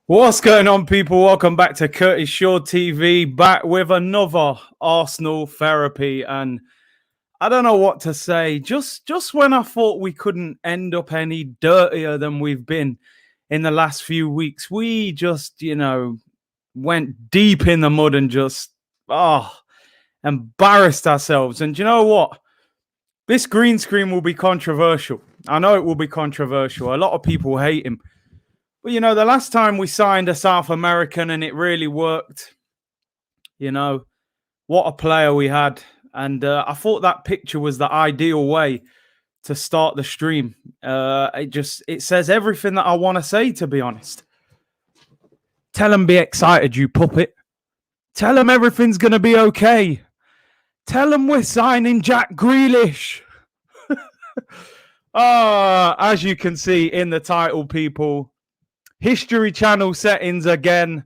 What's going on, people? Welcome back to Curtis Shaw TV, back with another Arsenal therapy. And I don't know what to say. Just when I thought we couldn't end up any dirtier than we've been in the last few weeks, we just, went deep in the mud and just, embarrassed ourselves. And you know what? This green screen will be controversial. I know it will be controversial. A lot of people hate him. But, the last time we signed a South American and it really worked, what a player we had. And I thought that picture was the ideal way to start the stream. It says everything that I want to say, to be honest. Tell them be excited, you puppet. Tell them everything's going to be okay. Tell them we're signing Jack Grealish. As you can see in the title, people, History Channel settings again.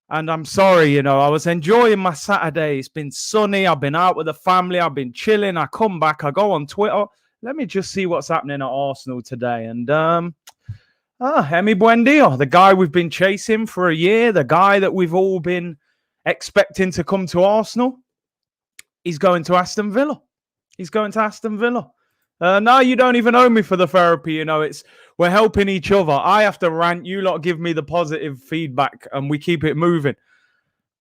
And I'm sorry, I was enjoying my Saturday. It's been sunny. I've been out with the family. I've been chilling. I come back. I go on Twitter. Let me just see what's happening at Arsenal today. And Emi Buendia, the guy we've been chasing for a year, the guy that we've all been expecting to come to Arsenal, he's going to Aston Villa. He's going to Aston Villa. No, you don't even owe me for the therapy. We're helping each other. I have to rant. You lot give me the positive feedback and we keep it moving.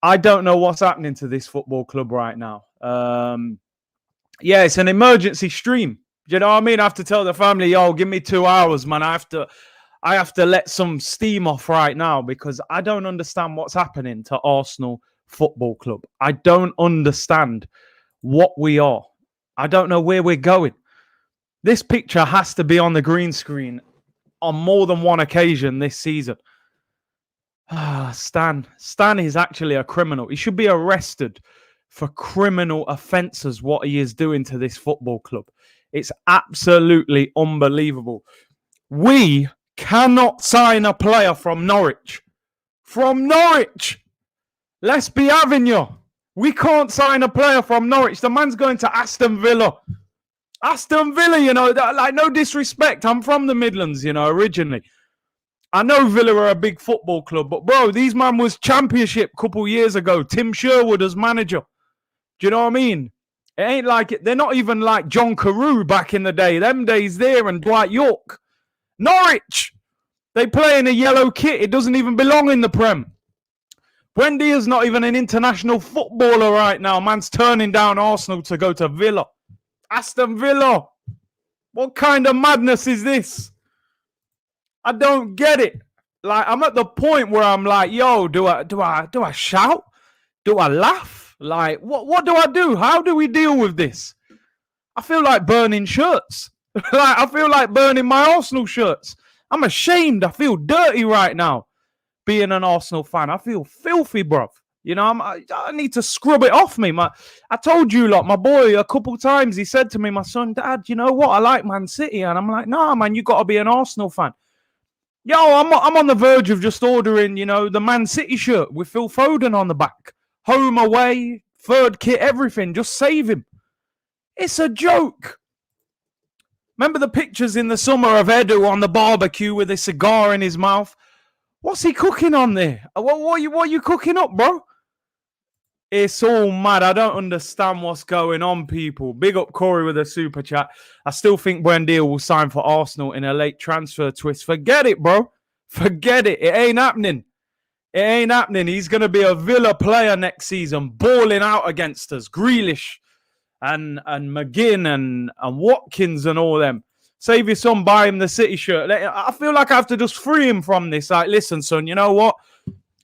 I don't know what's happening to this football club right now. It's an emergency stream. Do you know what I mean? I have to tell the family, yo, give me 2 hours, man. I have to let some steam off right now because I don't understand what's happening to Arsenal Football Club. I don't understand what we are. I don't know where we're going. This picture has to be on the green screen on more than one occasion this season. Stan is actually a criminal. He should be arrested for criminal offences, what he is doing to this football club. It's absolutely unbelievable. We cannot sign a player from Norwich. From Norwich! Let's be having you. We can't sign a player from Norwich. The man's going to Aston Villa. Aston Villa, no disrespect. I'm from the Midlands, originally. I know Villa are a big football club, but bro, these man was championship a couple years ago. Tim Sherwood as manager. Do you know what I mean? It ain't like it. They're not even like John Carew back in the day. Them days there and Dwight York. Norwich. They play in a yellow kit. It doesn't even belong in the Prem. Buendia's not even an international footballer right now. Man's turning down Arsenal to go to Villa. Aston Villa. What kind of madness is this? I don't get it. Like, I'm at the point where I'm like, yo, do I shout? Do I laugh? Like, what do I do? How do we deal with this? I feel like burning shirts. I feel like burning my Arsenal shirts. I'm ashamed. I feel dirty right now being an Arsenal fan. I feel filthy, bruv. I need to scrub it off me. I told you, my boy, a couple times, he said to me, my son, Dad, you know what? I like Man City. And I'm like, nah, man, you got to be an Arsenal fan. Yo, I'm on the verge of just ordering, the Man City shirt with Phil Foden on the back. Home, away, third kit, everything. Just save him. It's a joke. Remember the pictures in the summer of Edu on the barbecue with a cigar in his mouth? What's he cooking on there? What are you cooking up, bro? It's all mad. I don't understand what's going on, people. Big up Corey with a super chat. I still think Buendia will sign for Arsenal in a late transfer twist. Forget it, bro. Forget it. It ain't happening. It ain't happening. He's going to be a Villa player next season, balling out against us. Grealish and McGinn and Watkins and all them. Save your son, buy him the City shirt. I feel like I have to just free him from this. Like, listen, son, you know what?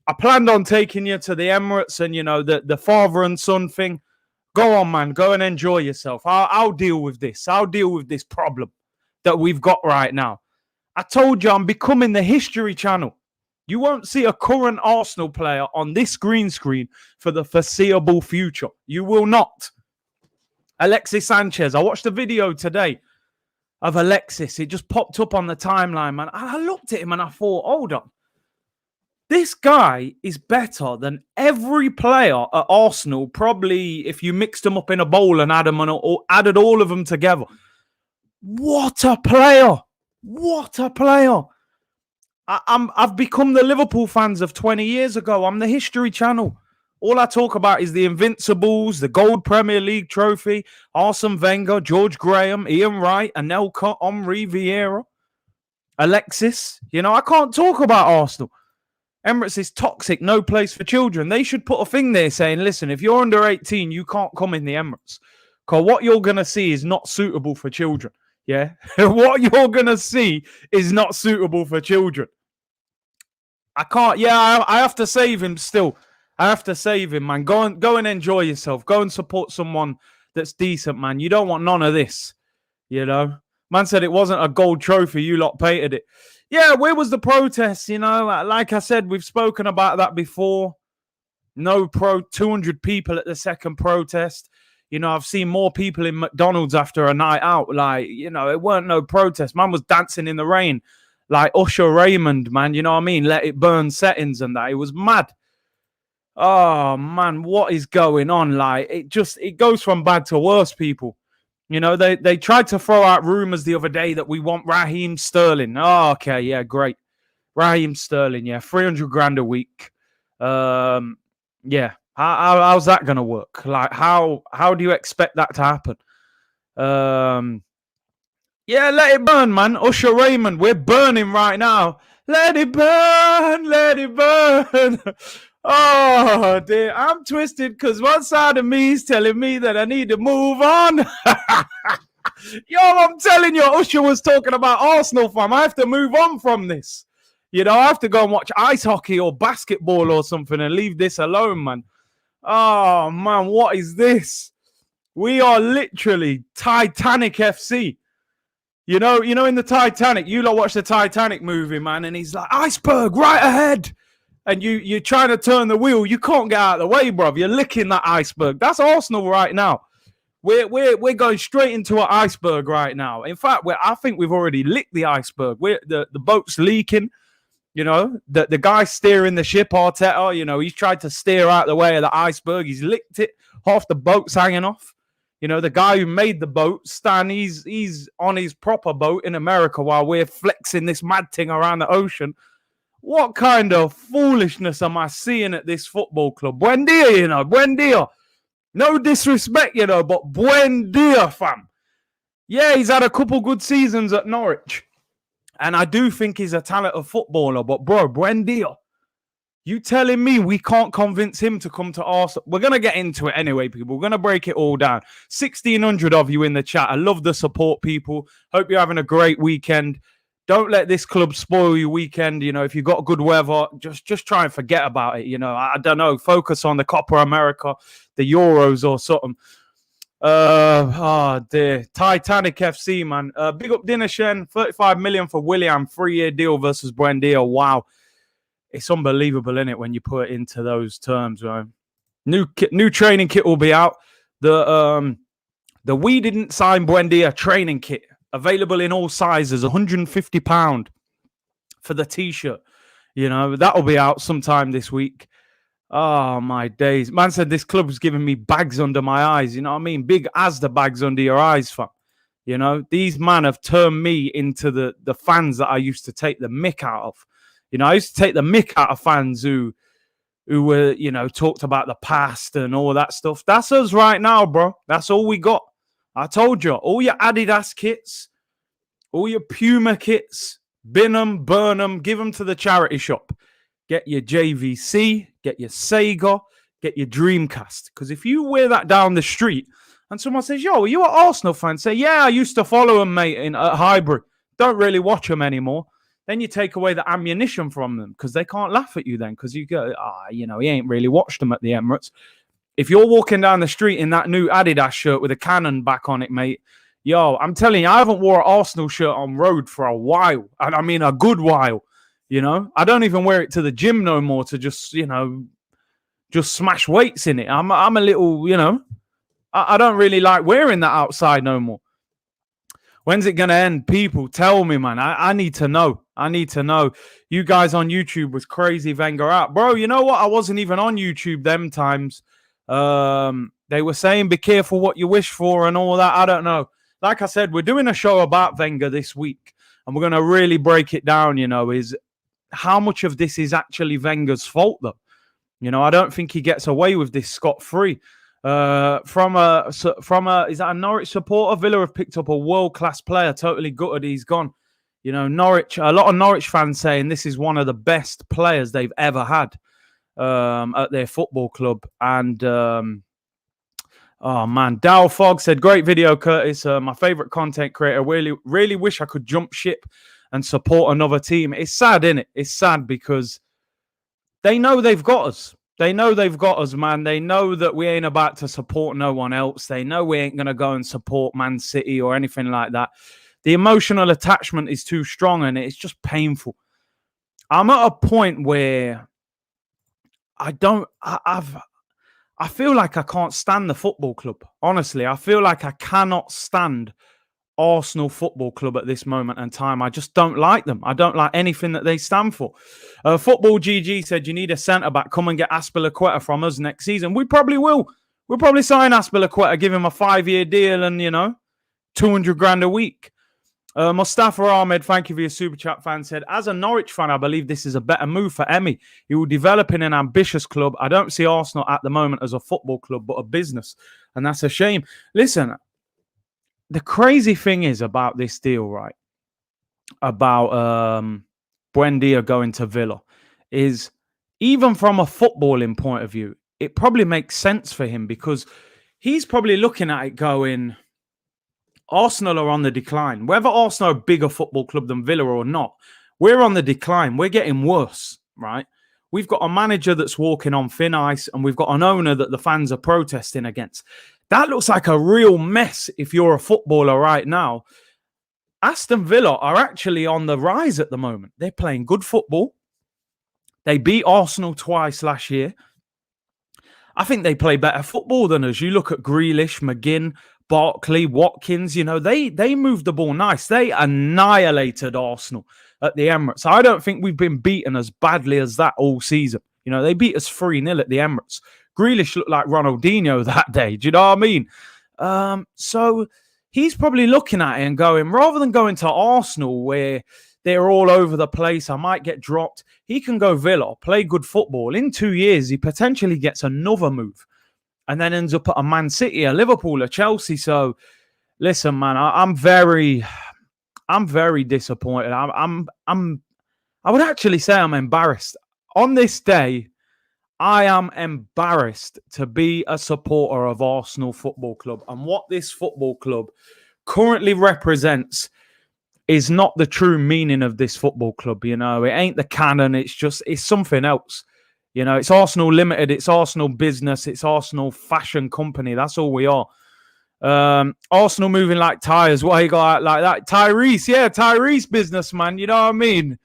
I planned on taking you to the Emirates and, the father and son thing. Go on, man. Go and enjoy yourself. I'll deal with this. I'll deal with this problem that we've got right now. I told you I'm becoming the History Channel. You won't see a current Arsenal player on this green screen for the foreseeable future. You will not. Alexis Sanchez. I watched a video today of Alexis. It just popped up on the timeline, man. I looked at him and I thought, hold on. This guy is better than every player at Arsenal, probably if you mixed them up in a bowl and added all of them together. What a player. What a player. I've become the Liverpool fans of 20 years ago. I'm the History Channel. All I talk about is the Invincibles, the Gold Premier League trophy, Arsene Wenger, George Graham, Ian Wright, Anelka, Henri Vieira, Alexis. I can't talk about Arsenal. Emirates is toxic, no place for children. They should put a thing there saying, listen, if you're under 18, you can't come in the Emirates. Because what you're going to see is not suitable for children. Yeah? What you're going to see is not suitable for children. I can't. Yeah, I have to save him still. I have to save him, man. Go and enjoy yourself. Go and support someone that's decent, man. You don't want none of this, Man said it wasn't a gold trophy. You lot painted it. Yeah, where was the protest? Like I said, we've spoken about that before. 200 people at the second protest. I've seen more people in McDonald's after a night out. It weren't no protest. Man was dancing in the rain. Like Usher Raymond, man. You know what I mean? Let It Burn settings and that. It was mad. Oh, man, what is going on? It goes from bad to worse, people. They tried to throw out rumors the other day that we want Raheem Sterling. Oh, okay, yeah, great. Raheem Sterling, yeah, 300 grand a week. Yeah, how's that going to work? How do you expect that to happen? Yeah, let it burn, man. Usher Raymond, we're burning right now. Let it burn, let it burn. Oh, dear. I'm twisted because one side of me is telling me that I need to move on. Yo, I'm telling you, Usher was talking about Arsenal, fam. I have to move on from this. I have to go and watch ice hockey or basketball or something and leave this alone, man. Oh, man, what is this? We are literally Titanic FC. In the Titanic, you lot watch the Titanic movie, man, and he's like, iceberg right ahead. And you're trying to turn the wheel. You can't get out of the way, bruv. You're licking that iceberg. That's Arsenal right now. We're going straight into an iceberg right now. In fact, I think we've already licked the iceberg. The boat's leaking. The guy steering the ship, Arteta, he's tried to steer out the way of the iceberg. He's licked it. Half the boat's hanging off. The guy who made the boat, Stan, he's on his proper boat in America while we're flexing this mad thing around the ocean. What kind of foolishness am I seeing at this football club? Buendia, Buendia. No disrespect, but Buendia, fam. Yeah, he's had a couple good seasons at Norwich. And I do think he's a talented footballer. But, bro, Buendia, you telling me we can't convince him to come to Arsenal? We're going to get into it anyway, people. We're going to break it all down. 1,600 of you in the chat. I love the support, people. Hope you're having a great weekend. Don't let this club spoil your weekend. If you've got good weather, just try and forget about it. I don't know. Focus on the Copa America, the Euros or something. Oh, dear. Titanic FC, man. Big up Dinner Shen. 35 million for William. 3-year deal versus Buendia. Wow. It's unbelievable, isn't it, when you put it into those terms, right? New training kit will be out. The We Didn't Sign Buendia training kit. Available in all sizes, £150 for the T-shirt. That'll be out sometime this week. Oh, my days. Man said this club's giving me bags under my eyes. You know what I mean? Big as the bags under your eyes, fam. These man have turned me into the fans that I used to take the mick out of. I used to take the mick out of fans who were, talked about the past and all that stuff. That's us right now, bro. That's all we got. I told you, all your Adidas kits, all your Puma kits, bin them, burn them, give them to the charity shop. Get your JVC, get your Sega, get your Dreamcast. Because if you wear that down the street and someone says, yo, are you an Arsenal fan? Say, yeah, I used to follow them, mate, at Highbury. Don't really watch them anymore. Then you take away the ammunition from them because they can't laugh at you then because you go, he ain't really watched them at the Emirates. If you're walking down the street in that new Adidas shirt with a cannon back on it, mate, yo, I'm telling you, I haven't wore an Arsenal shirt on road for a while. And I mean a good while, I don't even wear it to the gym no more to just smash weights in it. I'm a little, I don't really like wearing that outside no more. When's it going to end? People, tell me, man. I need to know. I need to know. You guys on YouTube was crazy Wenger out. Bro, you know what? I wasn't even on YouTube them times. They were saying be careful what you wish for and all that. I don't know. Like I said, we're doing a show about Wenger this week. And we're going to really break it down, how much of this is actually Wenger's fault, though. You know, I don't think he gets away with this scot-free. From a is that a Norwich supporter? Villa have picked up a world-class player, totally gutted he's gone. You know, Norwich, a lot of Norwich fans saying this is one of the best players they've ever had at their football club. And oh man, Dow Fogg said, great video, Curtis. My favorite content creator. Really wish I could jump ship and support another team. It's sad, isn't it? It's sad because they know they've got us. They know they've got us, man. They know that we ain't about to support no one else. They know we ain't going to go and support Man City or anything like that. The emotional attachment is too strong and it's just painful. I'm at a point where I feel like I can't stand the football club. Honestly, I feel like I cannot stand Arsenal Football Club at this moment in time. I just don't like them. I don't like anything that they stand for. Football GG said, you need a centre-back. Come and get Aspilicueta from us next season. We probably will. We'll probably sign Aspilicueta, give him a 5-year deal and, 200 grand a week. Mustafa Ahmed, thank you for your super chat, fan, said, as a Norwich fan, I believe this is a better move for Emi. He will develop in an ambitious club. I don't see Arsenal at the moment as a football club, but a business. And that's a shame. Listen, the crazy thing is about this deal, right? About Buendia going to Villa is, even from a footballing point of view, it probably makes sense for him because he's probably looking at it going, Arsenal are on the decline. Whether Arsenal are a bigger football club than Villa or not, we're on the decline. We're getting worse, right? We've got a manager that's walking on thin ice and we've got an owner that the fans are protesting against. That looks like a real mess if you're a footballer right now. Aston Villa are actually on the rise at the moment. They're playing good football. They beat Arsenal twice last year. I think they play better football than us. You look at Grealish, McGinn, Barkley, Watkins, they moved the ball nice. They annihilated Arsenal at the Emirates. I don't think we've been beaten as badly as that all season. They beat us 3-0 at the Emirates. Grealish looked like Ronaldinho that day. Do you know what I mean? So he's probably looking at it and going, rather than going to Arsenal where they're all over the place, I might get dropped. He can go Villa, play good football. In 2 years, he potentially gets another move and then ends up at a Man City, a Liverpool, a Chelsea. So listen, man, I'm very disappointed. I would actually say I'm embarrassed. On this day, I am embarrassed to be a supporter of Arsenal Football Club. And what this football club currently represents is not the true meaning of this football club. It ain't the canon. It's something else. It's Arsenal Limited. It's Arsenal business. It's Arsenal fashion company. That's all we are. Arsenal moving like tires. Why you got out like that? Tyrese businessman. You know what I mean?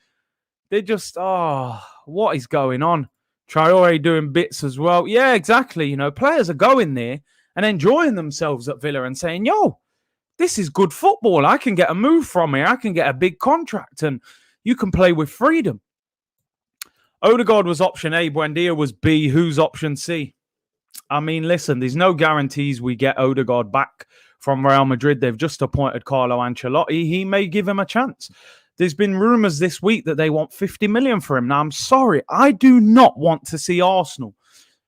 They just, what is going on? Traore doing bits as well. Yeah, exactly. Players are going there and enjoying themselves at Villa and saying, yo, this is good football. I can get a move from here. I can get a big contract and you can play with freedom. Odegaard was option A. Buendia was B. Who's option C? I mean, listen, there's no guarantees we get Odegaard back from Real Madrid. They've just appointed Carlo Ancelotti. He may give him a chance. There's been rumours this week that they want 50 million for him. Now, I'm sorry. I do not want to see Arsenal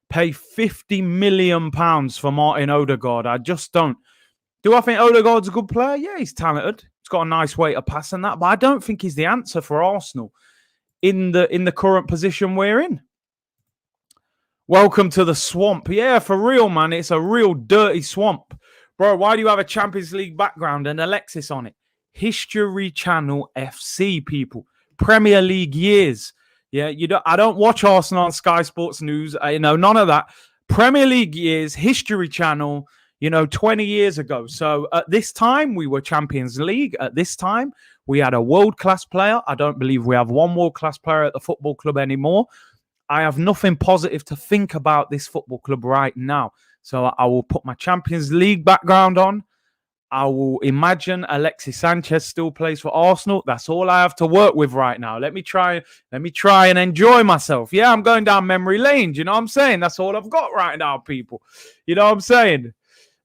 pay 50 million pounds for Martin Odegaard. I just don't. Do I think Odegaard's a good player? Yeah, he's talented. He's got a nice way to pass and that, but I don't think he's the answer for Arsenal in the current position we're in. Welcome to the swamp. Yeah, for real, man. It's a real dirty swamp. Bro, why do you have a Champions League background and Alexis on it? History Channel FC, people. Premier League years. Yeah, I don't watch Arsenal on Sky Sports News. None of that. Premier League years, History Channel, 20 years ago. So at this time, we were Champions League. At this time, we had a world-class player. I don't believe we have one world-class player at the football club anymore. I have nothing positive to think about this football club right now. So I will put my Champions League background on. I will imagine Alexis Sanchez still plays for Arsenal. That's all I have to work with right now. Let me try and enjoy myself. Yeah, I'm going down memory lane. Do you know what I'm saying? That's all I've got right now, people. You know what I'm saying?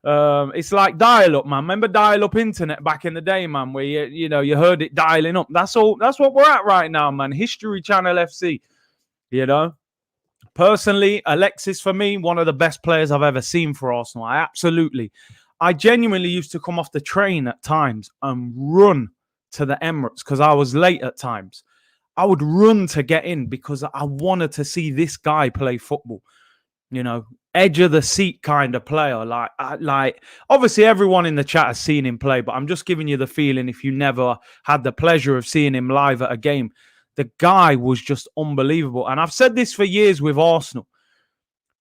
It's like dial-up, man. Remember dial-up internet back in the day, man, where you heard it dialing up. That's all. That's what we're at right now, man. History Channel FC. You know, personally, Alexis for me, one of the best players I've ever seen for Arsenal. I genuinely used to come off the train at times and run to the Emirates because I was late at times. I would run to get in because I wanted to see this guy play football. You know, edge of the seat kind of player. Like obviously everyone in the chat has seen him play, but I'm just giving you the feeling if you never had the pleasure of seeing him live at a game. The guy was just unbelievable. And I've said this for years with Arsenal.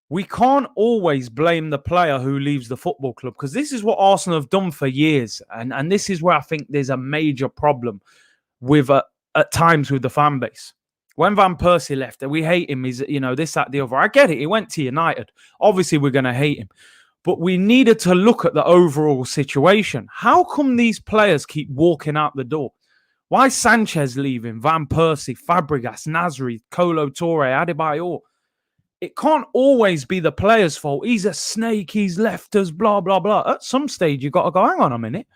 We can't always blame the player who leaves the football club because this is what Arsenal have done for years. And this is where I think there's a major problem with at times with the fan base. When Van Persie left, we hate him. He's, this, that, the other. I get it. He went to United. Obviously, we're going to hate him. But we needed to look at the overall situation. How come these players keep walking out the door? Why is Sanchez leaving? Van Persie, Fabregas, Nasri, Kolo Touré, Adebayor. It can't always be the player's fault. He's a snake. He's left us, blah, blah, blah. At some stage, you've got to go, hang on a minute.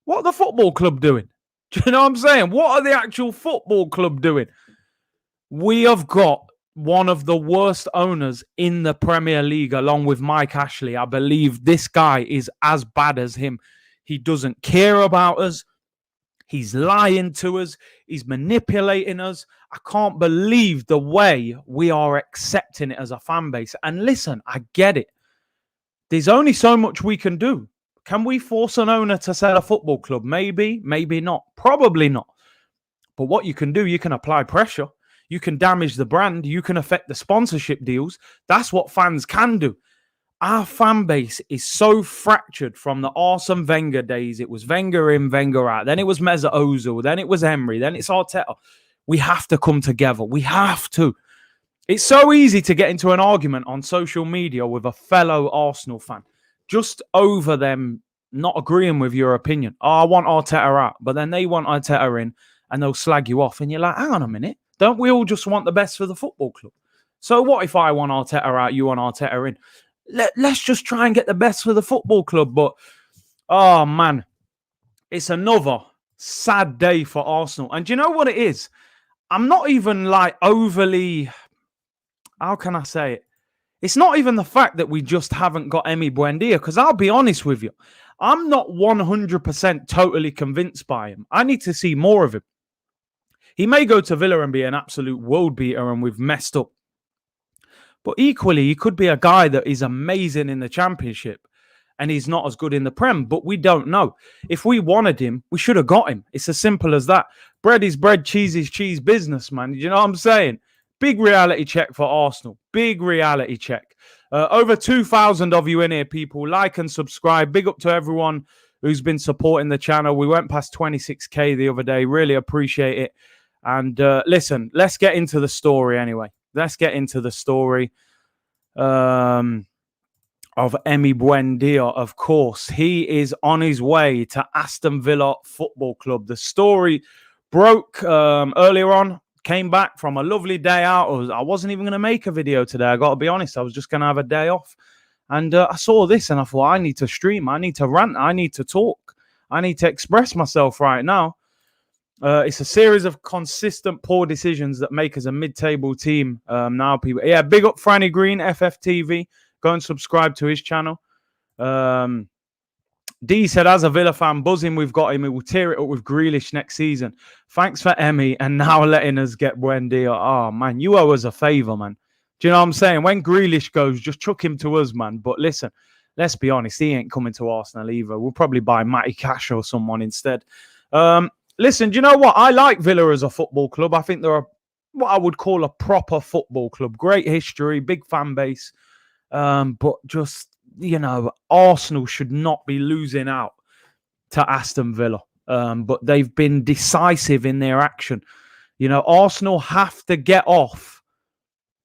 What are the football club doing? Do you know what I'm saying? What are the actual football club doing? We have got one of the worst owners in the Premier League, along with Mike Ashley. I believe this guy is as bad as him. He doesn't care about us. He's lying to us. He's manipulating us. I can't believe the way we are accepting it as a fan base. And listen, I get it. There's only so much we can do. Can we force an owner to sell a football club? Maybe, maybe not. Probably not. But what you can do, you can apply pressure. You can damage the brand. You can affect the sponsorship deals. That's what fans can do. Our fan base is so fractured from the Arsene Wenger days. It was Wenger in, Wenger out. Then it was Mesut Ozil. Then it was Emery. Then it's Arteta. We have to come together. We have to. It's so easy to get into an argument on social media with a fellow Arsenal fan just over them not agreeing with your opinion. Oh, I want Arteta out. But then they want Arteta in and they'll slag you off. And you're like, hang on a minute. Don't we all just want the best for the football club? So what if I want Arteta out, you want Arteta in? Let's just try and get the best for the football club. But, oh, man, it's another sad day for Arsenal. And do you know what it is? I'm not even like overly, how can I say it? It's not even the fact that we just haven't got Emi Buendia, because I'll be honest with you, I'm not 100% totally convinced by him. I need to see more of him. He may go to Villa and be an absolute world beater and we've messed up. But equally, he could be a guy that is amazing in the Championship and he's not as good in the Prem, but we don't know. If we wanted him, we should have got him. It's as simple as that. Bread is bread, cheese is cheese business, man. You know what I'm saying? Big reality check for Arsenal. Big reality check. Over 2,000 of you in here, people. Like and subscribe. Big up to everyone who's been supporting the channel. We went past 26K the other day. Really appreciate it. And listen, let's get into the story anyway. Let's get into the story of Emi Buendia, of course. He is on his way to Aston Villa Football Club. The story broke earlier on. Came back from a lovely day out. I wasn't even going to make a video today. I got to be honest. I was just going to have a day off. And I saw this and I thought, I need to stream. I need to rant. I need to talk. I need to express myself right now. It's a series of consistent poor decisions that make us a mid-table team now, people. Yeah, big up Franny Green, FFTV. Go and subscribe to his channel. D said, as a Villa fan, buzzing we've got him. He will tear it up with Grealish next season. Thanks for Emi and now letting us get Buendia. Oh, man, you owe us a favour, man. Do you know what I'm saying? When Grealish goes, just chuck him to us, man. But listen, let's be honest. He ain't coming to Arsenal either. We'll probably buy Matty Cash or someone instead. Listen, do you know what? I like Villa as a football club. I think they're what I would call a proper football club. Great history, big fan base. But just, you know, Arsenal should not be losing out to Aston Villa. But they've been decisive in their action. You know, Arsenal have to get off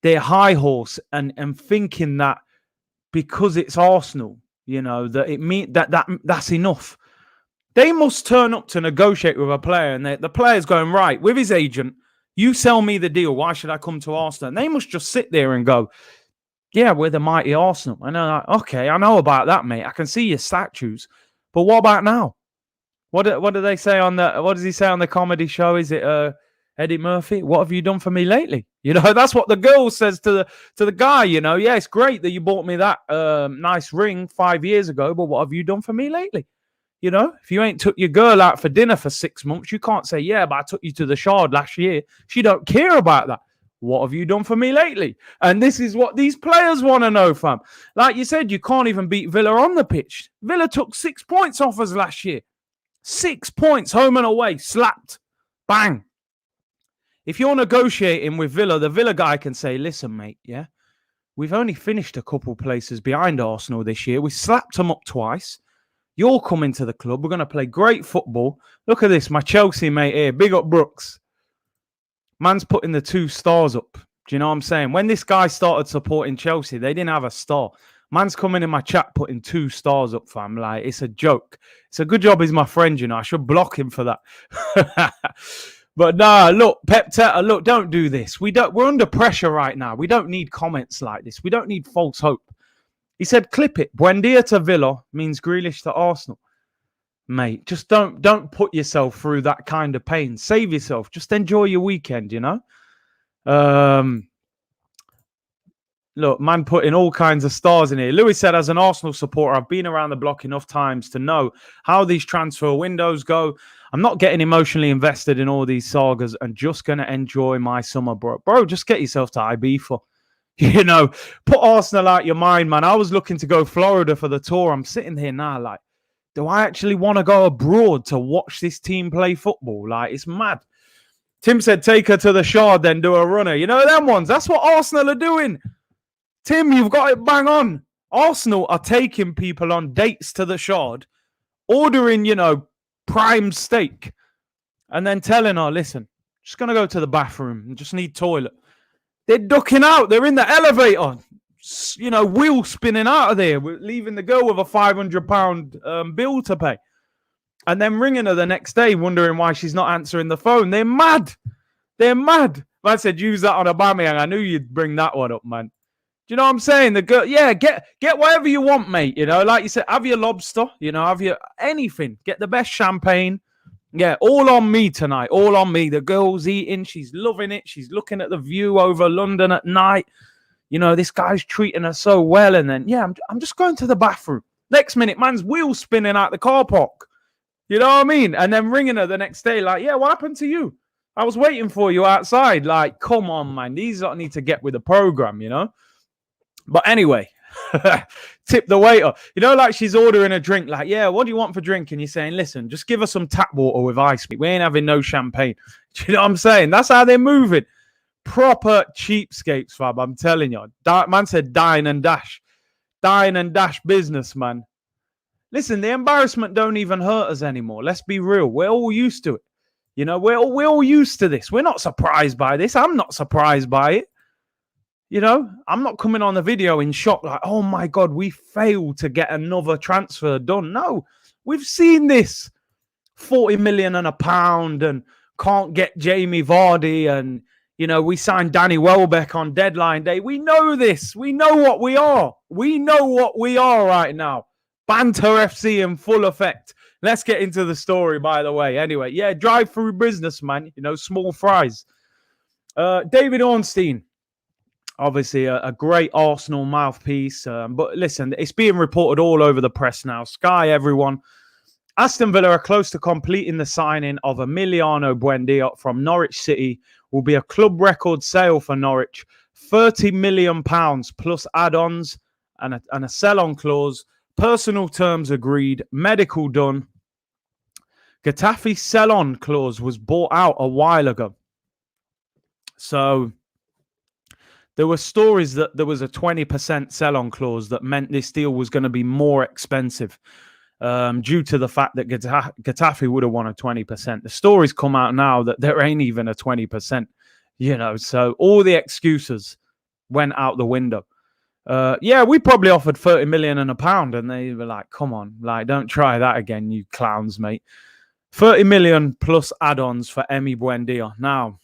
their high horse and thinking that because it's Arsenal, you know, that it mean that's enough. They must turn up to negotiate with a player and the player's going, right, with his agent, you sell me the deal. Why should I come to Arsenal? And they must just sit there and go, Yeah, we're the mighty Arsenal. And I'm like, okay, I know about that, mate. I can see your statues. But what about now? What do they say on the? What does he say on the comedy show? Is it Eddie Murphy? What have you done for me lately? That's what the girl says to the guy. Yeah, it's great that you bought me that nice ring 5 years ago, but what have you done for me lately? If you ain't took your girl out for dinner for 6 months, you can't say, yeah, but I took you to the Shard last year. She don't care about that. What have you done for me lately? And this is what these players want to know, fam. Like you said, you can't even beat Villa on the pitch. Villa took 6 points off us last year. 6 points home and away, slapped. Bang. If you're negotiating with Villa, the Villa guy can say, listen, mate, yeah, we've only finished a couple places behind Arsenal this year. We slapped them up twice. You're coming to the club. We're going to play great football. Look at this, my Chelsea mate here. Big up Brooks. Man's putting the 2 stars up. Do you know what I'm saying? When this guy started supporting Chelsea, they didn't have a star. Man's coming in my chat putting 2 stars up, fam. Like, it's a joke. It's a good job he's my friend, I should block him for that. But nah, look, Pep Teta, look, don't do this. We're under pressure right now. We don't need comments like this. We don't need false hope. He said, clip it. Buendia to Villa means Grealish to Arsenal. Mate, just don't put yourself through that kind of pain. Save yourself. Just enjoy your weekend, Look, man putting all kinds of stars in here. Louis said, as an Arsenal supporter, I've been around the block enough times to know how these transfer windows go. I'm not getting emotionally invested in all these sagas and just going to enjoy my summer, bro. Bro, just get yourself to IB for. Put Arsenal out your mind, man. I was looking to go Florida for the tour. I'm sitting here now like, do I actually want to go abroad to watch this team play football? Like, it's mad. Tim said, take her to the Shard, then do a runner. Them ones. That's what Arsenal are doing. Tim, you've got it bang on. Arsenal are taking people on dates to the Shard, ordering, prime steak, and then telling her, listen, just going to go to the bathroom and just need toilet. They're ducking out. They're in the elevator, wheel spinning out of there, leaving the girl with a £500 bill to pay. And then ringing her the next day, wondering why she's not answering the phone. They're mad. They're mad. Man said, use that on Aubameyang. I knew you'd bring that one up, man. Do you know what I'm saying? The girl, yeah, get whatever you want, mate. Like you said, have your lobster, have your anything. Get the best champagne. Yeah, all on me tonight. All on me. The girl's eating. She's loving it. She's looking at the view over London at night. This guy's treating her so well. And then, yeah, I'm just going to the bathroom. Next minute, man's wheel spinning out the car park. You know what I mean? And then ringing her the next day, like, yeah, what happened to you? I was waiting for you outside. Like, come on, man. These lot need to get with the program, But anyway, tip the waiter. Like she's ordering a drink. Like, yeah, what do you want for drink? And you're saying, listen, just give us some tap water with ice. We ain't having no champagne. Do you know what I'm saying? That's how they're moving. Proper cheapskates, fam. I'm telling you. Man said dine and dash. Dine and dash business, man. Listen, the embarrassment don't even hurt us anymore. Let's be real. We're all used to it. We're all used to this. We're not surprised by this. I'm not surprised by it. I'm not coming on the video in shock like, oh my God, we failed to get another transfer done. No, we've seen this. 40 million and £1 and can't get Jamie Vardy and, we signed Danny Welbeck on deadline day. We know this. We know what we are. We know what we are right now. Banter FC in full effect. Let's get into the story, by the way. Anyway, yeah, drive-through businessman, small fries. David Ornstein. Obviously, a great Arsenal mouthpiece. But listen, it's being reported all over the press now. Sky, everyone. Aston Villa are close to completing the signing of Emiliano Buendia from Norwich City. Will be a club record sale for Norwich. £30 million plus add-ons and a sell-on clause. Personal terms agreed. Medical done. Getafe sell-on clause was bought out a while ago. So there were stories that there was a 20% sell-on clause that meant this deal was going to be more expensive due to the fact that Getafe would have wanted 20%. The stories come out now that there ain't even a 20%, so all the excuses went out the window. Yeah, we probably offered 30 million and £1 and they were like, come on, like, don't try that again, you clowns, mate. 30 million plus add-ons for Emi Buendia. Now,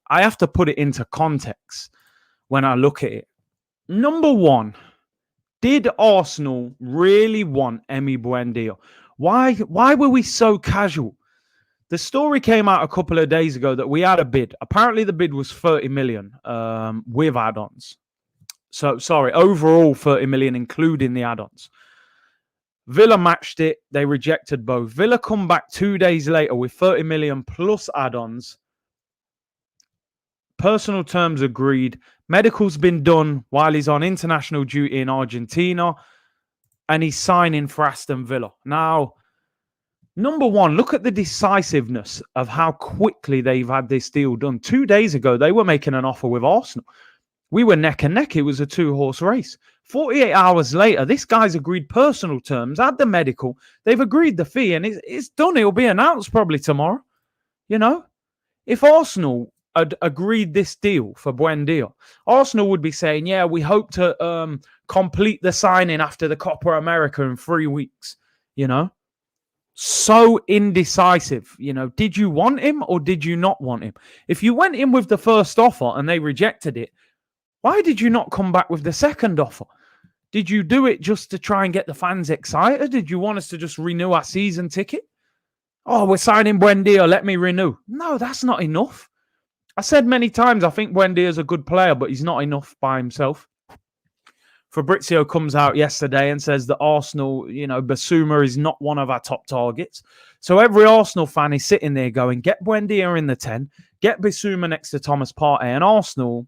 I have to put it into context when I look at it. Number one, did Arsenal really want Emi Buendia? Why were we so casual? The story came out a couple of days ago that we had a bid. Apparently, the bid was 30 million with add-ons. So, sorry, overall 30 million, including the add-ons. Villa matched it. They rejected both. Villa come back 2 days later with 30 million plus add-ons. Personal terms agreed. Medical's been done while he's on international duty in Argentina. And he's signing for Aston Villa. Now, number one, look at the decisiveness of how quickly they've had this deal done. 2 days ago, they were making an offer with Arsenal. We were neck and neck. It was a 2-horse race. 48 hours later, this guy's agreed personal terms, had the medical. They've agreed the fee, and it's done. It'll be announced probably tomorrow. You know, if Arsenal had agreed this deal for Buendia, Arsenal would be saying, yeah, we hope to complete the signing after the Copa America in 3 weeks. You know, so indecisive. You know, did you want him or did you not want him? If you went in with the first offer and they rejected it, why did you not come back with the second offer? Did you do it just to try and get the fans excited? Did you want us to just renew our season ticket? Oh, we're signing Buendia, let me renew. No, that's not enough. I said many times, I think Buendia is a good player, but he's not enough by himself. Fabrizio comes out yesterday and says that Arsenal, Basuma is not one of our top targets. So every Arsenal fan is sitting there going, get Buendia in the 10, get Basuma next to Thomas Partey, and Arsenal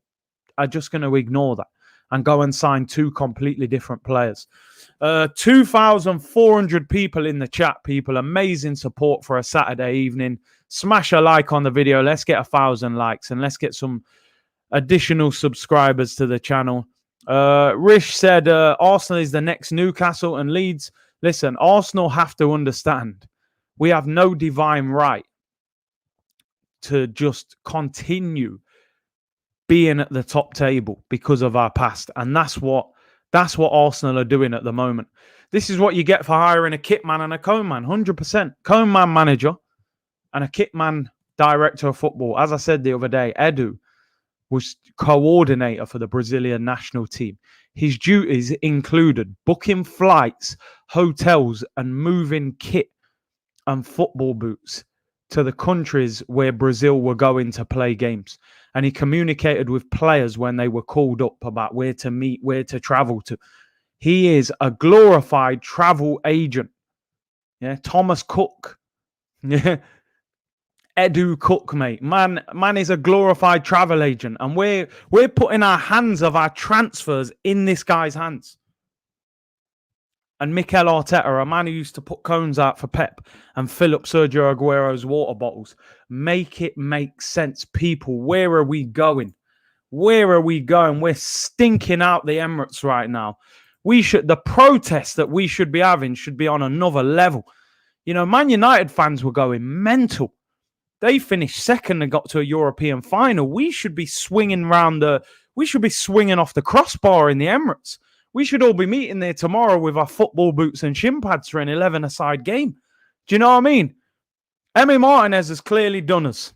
are just going to ignore that and go and sign two completely different players. 2,400 people in the chat, people. Amazing support for a Saturday evening. Smash a like on the video. Let's get 1,000 likes and let's get some additional subscribers to the channel. Rish said Arsenal is the next Newcastle and Leeds. Listen, Arsenal have to understand we have no divine right to just continue being at the top table because of our past. And that's what Arsenal are doing at the moment. This is what you get for hiring a kit man and a cone man, 100%. Cone man manager and a kit man director of football. As I said the other day, Edu was coordinator for the Brazilian national team. His duties included booking flights, hotels, and moving kit and football boots to the countries where Brazil were going to play games. And he communicated with players when they were called up about where to meet, where to travel to. He is a glorified travel agent. Yeah, Thomas Cook. Yeah. Edu Cook, mate. Man is a glorified travel agent. And we're putting our hands of our transfers in this guy's hands. And Mikel Arteta, a man who used to put cones out for Pep and fill up Sergio Aguero's water bottles. Make it make sense, people. Where are we going? Where are we going? We're stinking out the Emirates right now. The protest that we should be having should be on another level. Man United fans were going mental. They finished second and got to a European final. We should be swinging off the crossbar in the Emirates. We should all be meeting there tomorrow with our football boots and shin pads for an 11-a-side game. Do you know what I mean? Emi Martinez has clearly done us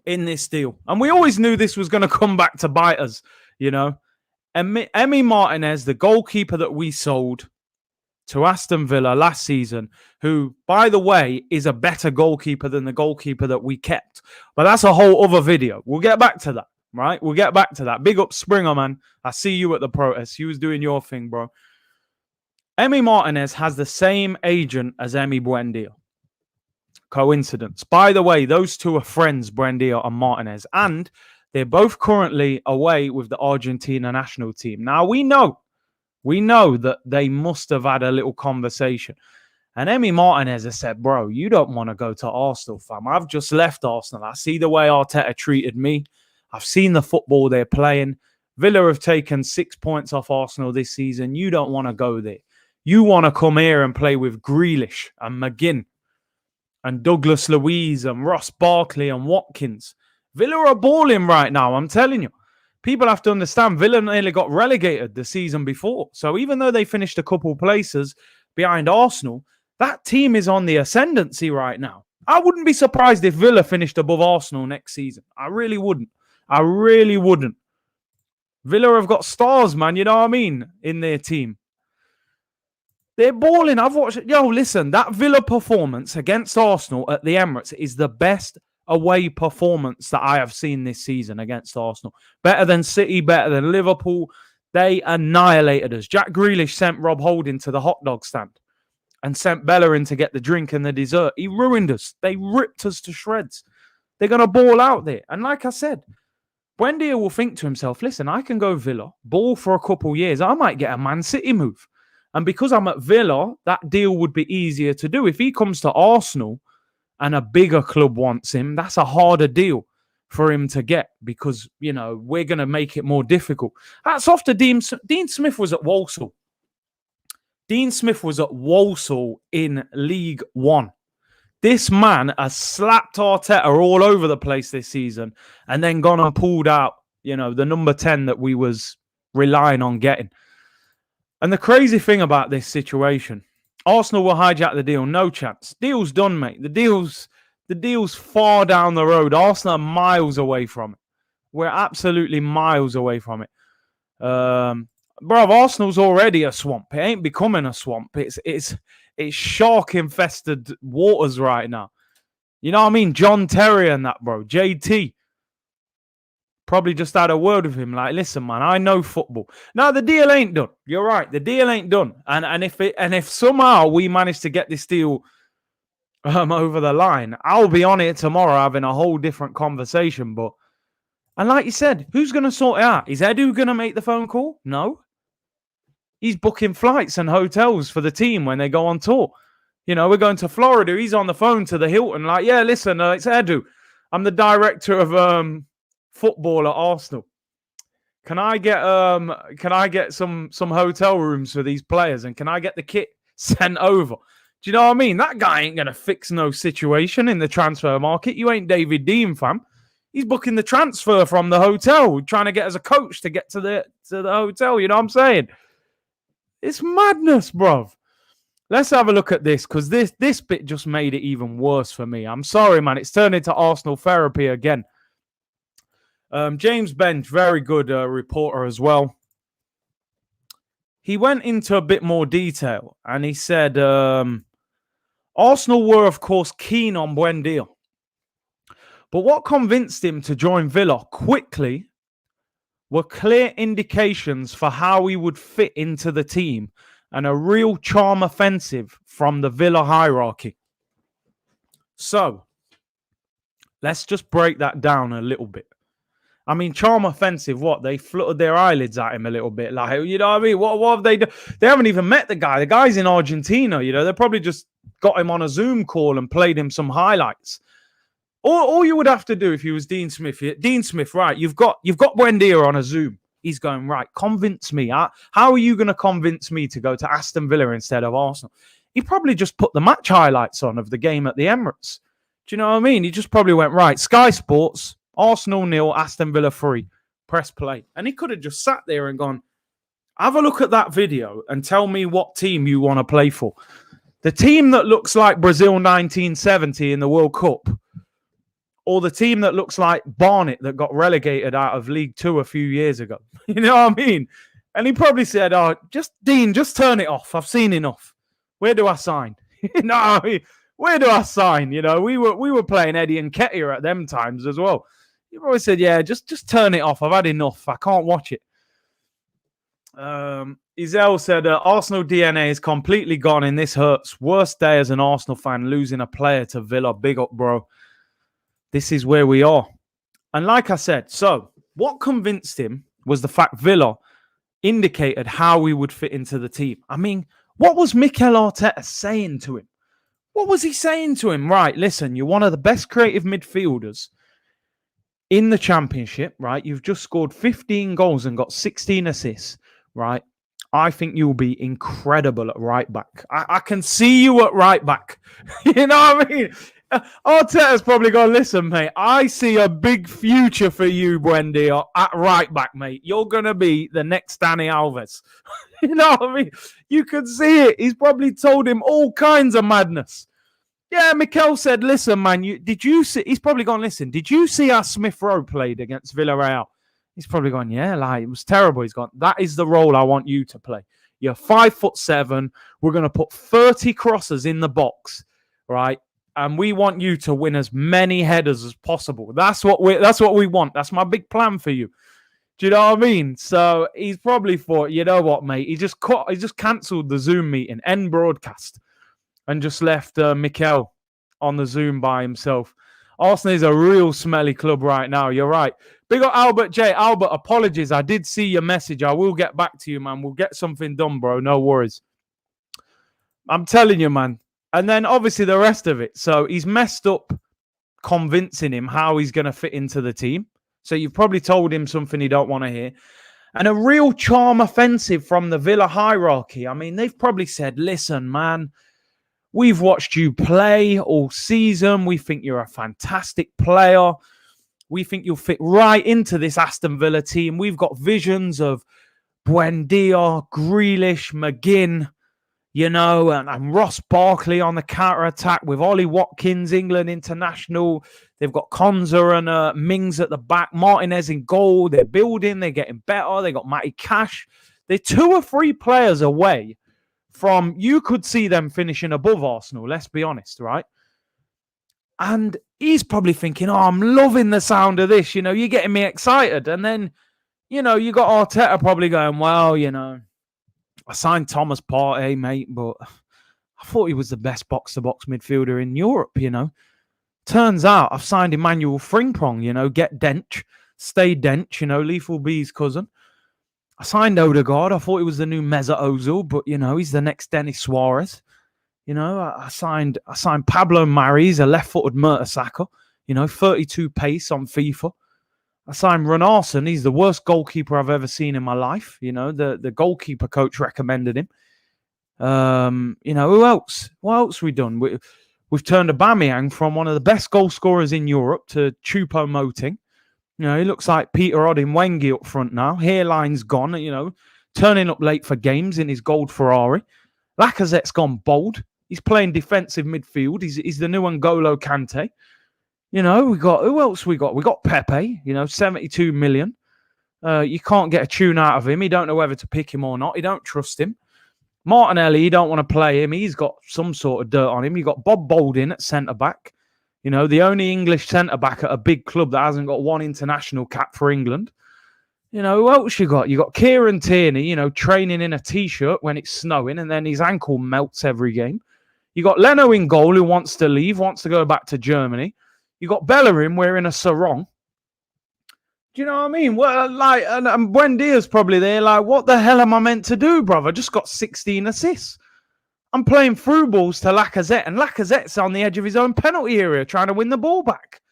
in this deal. And we always knew this was going to come back to bite us, Emi Martinez, the goalkeeper that we sold to Aston Villa last season, who, by the way, is a better goalkeeper than the goalkeeper that we kept. But that's a whole other video. We'll get back to that. Right? We'll get back to that. Big up Springer, man. I see you at the protest. You was doing your thing, bro. Emi Martinez has the same agent as Emi Buendia. Coincidence. By the way, those two are friends, Buendia and Martinez. And they're both currently away with the Argentina national team. Now, we know that they must have had a little conversation. And Emi Martinez has said, bro, you don't want to go to Arsenal, fam. I've just left Arsenal. I see the way Arteta treated me. I've seen the football they're playing. Villa have taken 6 points off Arsenal this season. You don't want to go there. You want to come here and play with Grealish and McGinn and Douglas Luiz and Ross Barkley and Watkins. Villa are balling right now, I'm telling you. People have to understand Villa nearly got relegated the season before. So even though they finished a couple places behind Arsenal, that team is on the ascendancy right now. I wouldn't be surprised if Villa finished above Arsenal next season. I really wouldn't. Villa have got stars, man. You know what I mean? In their team. They're balling. I've watched it. Yo, listen, that Villa performance against Arsenal at the Emirates is the best away performance that I have seen this season against Arsenal. Better than City, better than Liverpool. They annihilated us. Jack Grealish sent Rob Holding to the hot dog stand and sent Bellerin to get the drink and the dessert. He ruined us. They ripped us to shreds. They're going to ball out there. And like I said, Buendia will think to himself, listen, I can go Villa, ball for a couple years. I might get a Man City move. And because I'm at Villa, that deal would be easier to do. If he comes to Arsenal and a bigger club wants him, that's a harder deal for him to get because, you know, we're going to make it more difficult. That's off to Dean Smith was at Walsall. Dean Smith was at Walsall in League One. This man has slapped Arteta all over the place this season and then gone and pulled out, you know, the number 10 that we was relying on getting. And the crazy thing about this situation, Arsenal will hijack the deal. No chance. Deal's done, mate. The deal's far down the road. Arsenal are miles away from it. We're absolutely miles away from it. Arsenal's already a swamp. It ain't becoming a swamp. It's shark-infested waters right now. You know what I mean? John Terry and that, bro. JT. Probably just had a word with him. Like, listen, man, I know football. No, the deal ain't done. You're right. The deal ain't done. And if somehow we manage to get this deal over the line, I'll be on it tomorrow having a whole different conversation. And like you said, who's going to sort it out? Is Edu going to make the phone call? No. He's booking flights and hotels for the team when they go on tour. You know, we're going to Florida. He's on the phone to the Hilton. Like, yeah, listen, it's Edu. I'm the director of football at Arsenal. Can I get some hotel rooms for these players? And can I get the kit sent over? Do you know what I mean? That guy ain't going to fix no situation in the transfer market. You ain't David Dean, fam. He's booking the transfer from the hotel, trying to get as a coach to get to the hotel. You know what I'm saying? It's madness, bruv. Let's have a look at this because this bit just made it even worse for me. I'm sorry, man. It's turned into Arsenal therapy again. James Bench, very good reporter as well. He went into a bit more detail and he said Arsenal were, of course, keen on Buendia. But what convinced him to join Villa quickly were clear indications for how he would fit into the team and a real charm offensive from the Villa hierarchy. So, let's just break that down a little bit. I mean, charm offensive, what? They fluttered their eyelids at him a little bit. Like, you know what I mean? What have they done? They haven't even met the guy. The guy's in Argentina, you know. They probably just got him on a Zoom call and played him some highlights. All you would have to do if you was Dean Smith, right, you've got Buendia on a Zoom. He's going, right, convince me. How are you going to convince me to go to Aston Villa instead of Arsenal? He probably just put the match highlights on of the game at the Emirates. Do you know what I mean? He just probably went, right, Sky Sports, Arsenal 0, Aston Villa 3, press play. And he could have just sat there and gone, have a look at that video and tell me what team you want to play for. The team that looks like Brazil 1970 in the World Cup, or the team that looks like Barnet that got relegated out of League Two a few years ago. You know what I mean? And he probably said, just turn it off. I've seen enough. Where do I sign? You know what I mean? Where do I sign? You know, we were playing Eddie and Ketia at them times as well. He probably said, yeah, just turn it off. I've had enough. I can't watch it. Izel said, Arsenal DNA is completely gone and this hurts. Worst day as an Arsenal fan, losing a player to Villa. Big up, bro. This is where we are. And like I said, so what convinced him was the fact Villa indicated how we would fit into the team. I mean, what was Mikel Arteta saying to him? What was he saying to him? Right, listen, you're one of the best creative midfielders in the Championship, right? You've just scored 15 goals and got 16 assists, right? I think you'll be incredible at right back. I can see you at right back. You know what I mean? Arteta's probably gone, listen, mate, I see a big future for you, Buendia, at right back, mate. You're going to be the next Dani Alves. You know what I mean? You can see it. He's probably told him all kinds of madness. Yeah, Mikel said, listen, man, did you see? He's probably gone, listen, did you see how Smith Rowe played against Villarreal? He's probably gone, yeah, like it was terrible. He's gone, that is the role I want you to play. You're 5'7". We're going to put 30 crosses in the box, right? And we want you to win as many headers as possible. That's what we want. That's my big plan for you. Do you know what I mean? So he's probably thought, you know what, mate? He just cancelled the Zoom meeting, end broadcast, and just left Mikel on the Zoom by himself. Arsenal is a real smelly club right now. You're right. Big up Albert J. Albert, apologies. I did see your message. I will get back to you, man. We'll get something done, bro. No worries. I'm telling you, man. And then obviously the rest of it. So he's messed up convincing him how he's going to fit into the team. So you've probably told him something he don't want to hear. And a real charm offensive from the Villa hierarchy. I mean, they've probably said, listen, man, we've watched you play all season. We think you're a fantastic player. We think you'll fit right into this Aston Villa team. We've got visions of Buendia, Grealish, McGinn, you know, and Ross Barkley on the counter-attack with Ollie Watkins, England international. They've got Konza and Mings at the back, Martinez in goal. They're building, they're getting better. They got Matty Cash. They're 2 or 3 players away from, you could see them finishing above Arsenal, let's be honest, right? And he's probably thinking, oh, I'm loving the sound of this. You know, you're getting me excited. And then, you know, you got Arteta probably going, well, you know, I signed Thomas Partey, mate, but I thought he was the best box-to-box midfielder in Europe, you know. Turns out I've signed Emmanuel Frimpong, you know, get Dench, stay Dench, you know, Lethal B's cousin. I signed Odegaard. I thought he was the new Mesut Ozil, but, you know, he's the next Denis Suarez. You know, I signed Pablo Maris, a left-footed Mertesacker, you know, 32 pace on FIFA. I signed Runarsson. He's the worst goalkeeper I've ever seen in my life. You know, the goalkeeper coach recommended him. You know, who else? What else we done? We've turned Aubameyang from one of the best goal scorers in Europe to Choupo-Moting. You know, he looks like Peter Odin-Wengi up front now. Hairline's gone, you know, turning up late for games in his gold Ferrari. Lacazette's gone bold. He's playing defensive midfield. He's the new N'Golo Kante. You know, we got, who else we got? We got Pepe, you know, 72 million. You can't get a tune out of him. You don't know whether to pick him or not. You don't trust him. Martinelli, you don't want to play him. He's got some sort of dirt on him. You got Bob Baldwin at centre-back. You know, the only English centre-back at a big club that hasn't got one international cap for England. You know, who else you got? You got Kieran Tierney, you know, training in a T-shirt when it's snowing, and then his ankle melts every game. You got Leno in goal, who wants to leave, wants to go back to Germany. You got Bellerin wearing a sarong. Do you know what I mean? Well, like, and Buendia's probably there. Like, what the hell am I meant to do, brother? I just got 16 assists. I'm playing through balls to Lacazette, and Lacazette's on the edge of his own penalty area trying to win the ball back.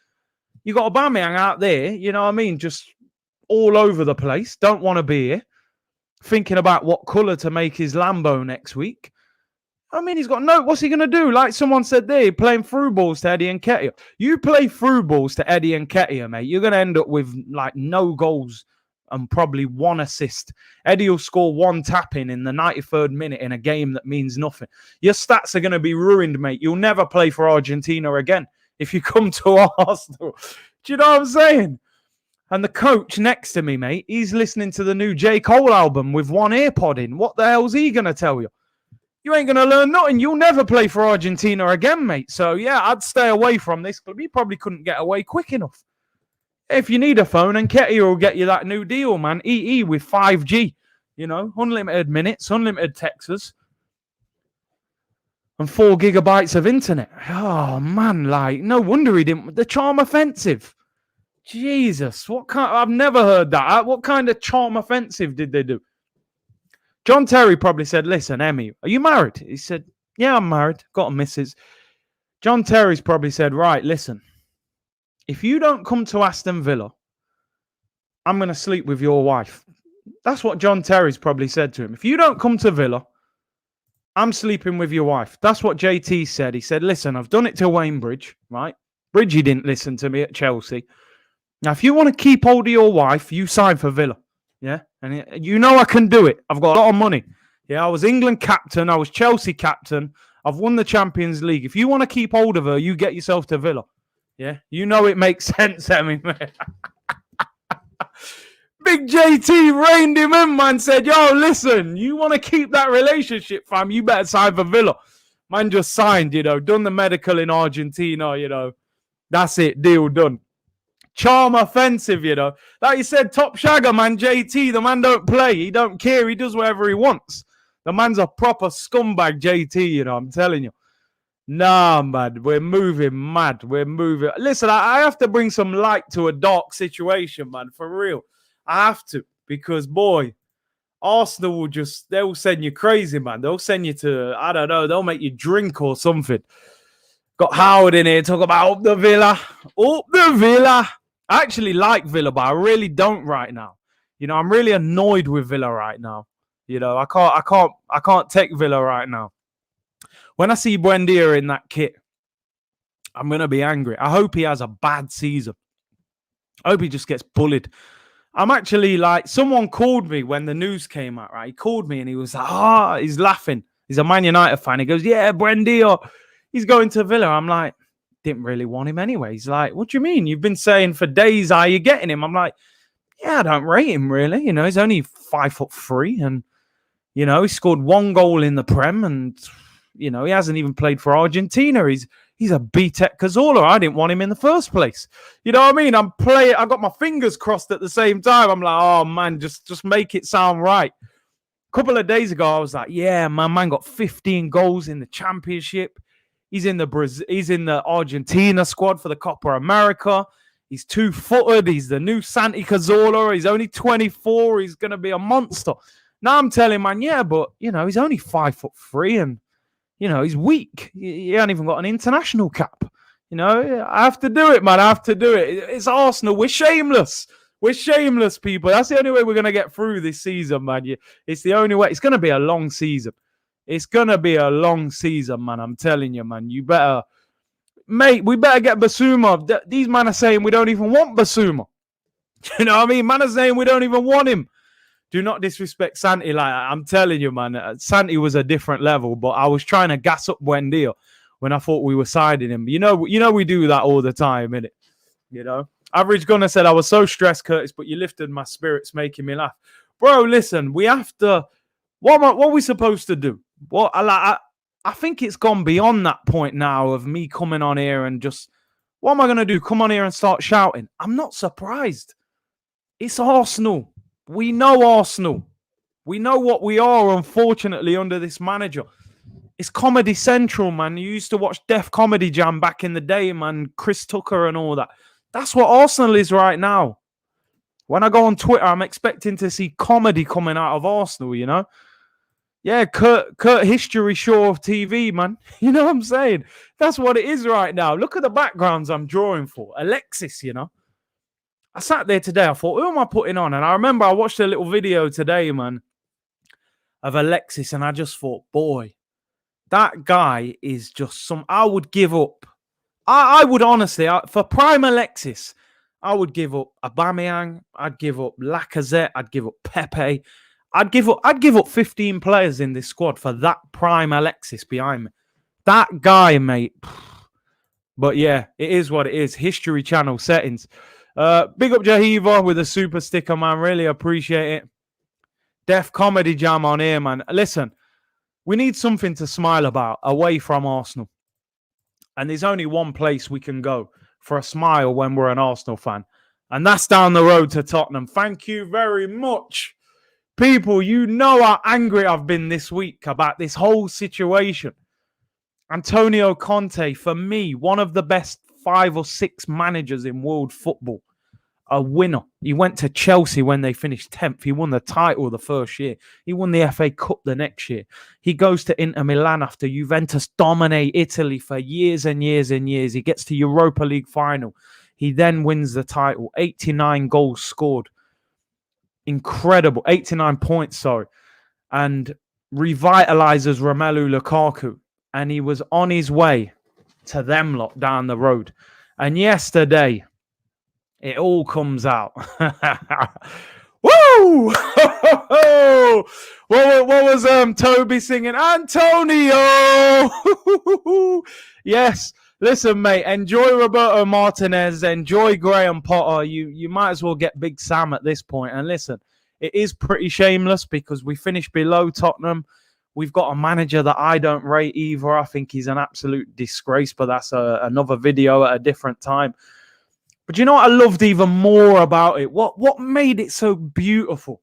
You got Aubameyang out there, you know what I mean? Just all over the place. Don't want to be here. Thinking about what colour to make his Lambo next week. I mean, he's got no... What's he going to do? Like someone said there, playing through balls to Eddie Nketiah. You play through balls to Eddie Nketiah, mate, you're going to end up with, like, no goals and probably 1 assist. Eddie will score 1 tap-in the 93rd minute in a game that means nothing. Your stats are going to be ruined, mate. You'll never play for Argentina again if you come to Arsenal. Do you know what I'm saying? And the coach next to me, mate, he's listening to the new J. Cole album with 1 earpod in. What the hell's he going to tell you? You ain't going to learn nothing. You'll never play for Argentina again, mate. So, yeah, I'd stay away from this club. You probably couldn't get away quick enough. If you need a phone, Nketiah will get you that new deal, man. EE with 5G. You know, unlimited minutes, unlimited texts, and 4 gigabytes of internet. Oh, man, like, no wonder he didn't. The charm offensive. Jesus, what kind? I've never heard that. What kind of charm offensive did they do? John Terry probably said, listen, Emi, are you married? He said, yeah, I'm married. Got a missus. John Terry's probably said, right, listen, if you don't come to Aston Villa, I'm going to sleep with your wife. That's what John Terry's probably said to him. If you don't come to Villa, I'm sleeping with your wife. That's what JT said. He said, listen, I've done it to Wayne Bridge, right? Bridgie didn't listen to me at Chelsea. Now, if you want to keep hold of your wife, you sign for Villa. Yeah, and you know I can do it. I've got a lot of money. Yeah, I was England captain. I was Chelsea captain. I've won the Champions League. If you want to keep hold of her, you get yourself to Villa. Yeah, you know it makes sense, Emi. Big JT reined him in, man. Said, yo, listen, you want to keep that relationship, fam, you better sign for Villa. Man just signed, done the medical in Argentina, That's it, deal done. Charm offensive, Like you said, top shagger, man, JT. The man don't play. He don't care. He does whatever he wants. The man's a proper scumbag, JT, I'm telling you. Nah, man, we're moving mad. We're moving. Listen, I have to bring some light to a dark situation, man, for real. I have to, because, boy, Arsenal they'll send you crazy, man. They'll send you to, I don't know, they'll make you drink or something. Got Howard in here, talk about up the Villa. I actually like Villa, but I really don't right now. I'm really annoyed with Villa right now. I can't take Villa right now. When I see Buendia in that kit, I'm going to be angry. I hope he has a bad season. I hope he just gets bullied. I'm actually like, someone called me when the news came out, right? He called me and he was like, he's laughing. He's a Man United fan. He goes, yeah, Buendia, he's going to Villa. I'm like, didn't really want him anyway. He's like, what do you mean? You've been saying for days, are you getting him? I'm like, yeah, I don't rate him really. He's only 5'3", and, he scored 1 goal in the Prem, and, he hasn't even played for Argentina. He's a B-Tech Cazorla. I didn't want him in the first place. You know what I mean? I got my fingers crossed at the same time. I'm like, oh, man, just make it sound right. A couple of days ago, I was like, yeah, my man got 15 goals in the championship. He's in the Argentina squad for the Copa America. He's 2-footed. He's the new Santi Cazorla. He's only 24. He's going to be a monster. Now I'm telling man, yeah, but, he's only 5'3", and, he's weak. He hasn't even got an international cap. I have to do it, man. I have to do it. It's Arsenal. We're shameless. We're shameless, people. That's the only way we're going to get through this season, man. It's the only way. It's going to be a long season. It's going to be a long season, man. I'm telling you, man. We better get Basuma. These men are saying we don't even want Basuma. You know what I mean? Man are saying we don't even want him. Do not disrespect Santi. Like, I'm telling you, man, Santi was a different level, but I was trying to gas up Buendia when I thought we were siding him. We do that all the time, innit? Average Gunner said, I was so stressed, Curtis, but you lifted my spirits, making me laugh. Bro, listen, we have to... What are we supposed to do? I think it's gone beyond that point now of me coming on here and just... What am I going to do? Come on here and start shouting? I'm not surprised. It's Arsenal. We know Arsenal. We know what we are, unfortunately, under this manager. It's Comedy Central, man. You used to watch Def Comedy Jam back in the day, man. Chris Tucker and all that. That's what Arsenal is right now. When I go on Twitter, I'm expecting to see comedy coming out of Arsenal, Yeah, Kurt History Show of TV, man. You know what I'm saying? That's what it is right now. Look at the backgrounds I'm drawing for. Alexis, I sat there today. I thought, who am I putting on? And I remember I watched a little video today, man, of Alexis. And I just thought, boy, that guy is just I would give up. I would honestly, for prime Alexis, I would give up Aubameyang. I'd give up Lacazette. I'd give up Pepe. I'd give up 15 players in this squad for that prime Alexis behind me. That guy, mate. But yeah, it is what it is. History Channel settings. Big up Jahiva with a super sticker, man. Really appreciate it. Def Comedy Jam on here, man. Listen, we need something to smile about away from Arsenal. And there's only one place we can go for a smile when we're an Arsenal fan. And that's down the road to Tottenham. Thank you very much. People, you know how angry I've been this week about this whole situation. Antonio Conte, for me, one of the best 5 or 6 managers in world football. A winner. He went to Chelsea when they finished 10th. He won the title the first year. He won the FA Cup the next year. He goes to Inter Milan after Juventus dominate Italy for years and years and years. He gets to Europa League final. He then wins the title. 89 goals scored. Incredible. 89 points, sorry. And revitalizes Romelu Lukaku. And he was on his way to them lot down the road. And yesterday, it all comes out. Woo! what was Toby singing? Antonio! Yes. Listen, mate, enjoy Roberto Martinez, enjoy Graham Potter. You might as well get Big Sam at this point. And listen, it is pretty shameless because we finished below Tottenham. We've got a manager that I don't rate either. I think he's an absolute disgrace, but that's another video at a different time. But you know what I loved even more about it? What made it so beautiful?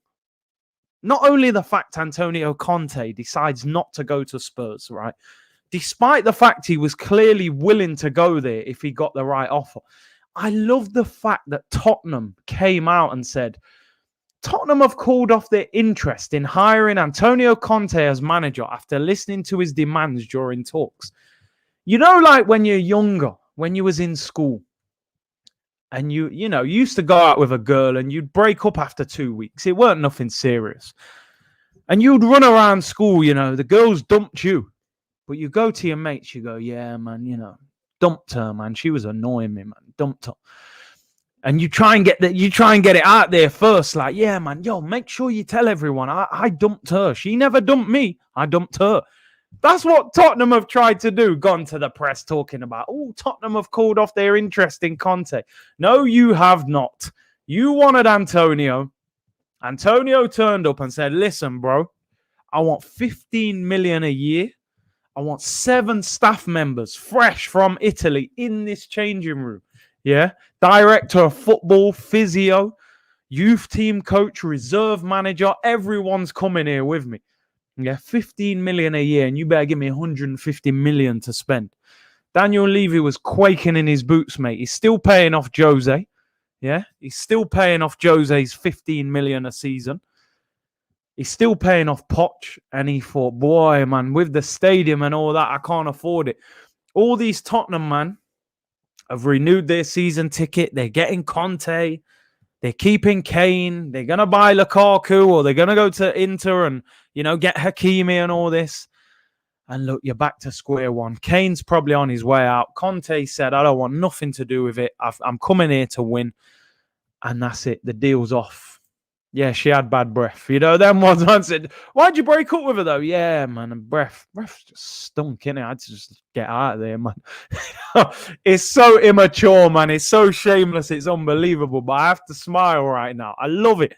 Not only the fact Antonio Conte decides not to go to Spurs, right? Despite the fact he was clearly willing to go there if he got the right offer. I love the fact that Tottenham came out and said, Tottenham have called off their interest in hiring Antonio Conte as manager after listening to his demands during talks. You know, like when you're younger, when you was in school, and you used to go out with a girl and you'd break up after 2 weeks. It weren't nothing serious. And you'd run around school, the girls dumped you. But you go to your mates, you go, yeah, man, dumped her, man. She was annoying me, man. Dumped her. And you try and get it out there first, like, yeah, man, make sure you tell everyone I dumped her. She never dumped me. I dumped her. That's what Tottenham have tried to do, gone to the press talking about, Tottenham have called off their interest in Conte. No, you have not. You wanted Antonio. Antonio turned up and said, listen, bro, I want 15 million a year. I want 7 staff members fresh from Italy in this changing room. Yeah. Director of football, physio, youth team coach, reserve manager. Everyone's coming here with me. Yeah. 15 million a year. And you better give me 150 million to spend. Daniel Levy was quaking in his boots, mate. He's still paying off Jose. Yeah. He's still paying off Jose's 15 million a season. He's still paying off Poch, and he thought, boy, man, with the stadium and all that, I can't afford it. All these Tottenham, man, have renewed their season ticket. They're getting Conte. They're keeping Kane. They're going to buy Lukaku, or they're going to go to Inter and, get Hakimi and all this. And look, you're back to square one. Kane's probably on his way out. Conte said, I don't want nothing to do with it. I'm coming here to win. And that's it. The deal's off. Yeah, she had bad breath. Them ones I said, why'd you break up with her, though? Yeah, man, and breath just stunk, innit? I had to just get out of there, man. It's so immature, man. It's so shameless. It's unbelievable. But I have to smile right now. I love it.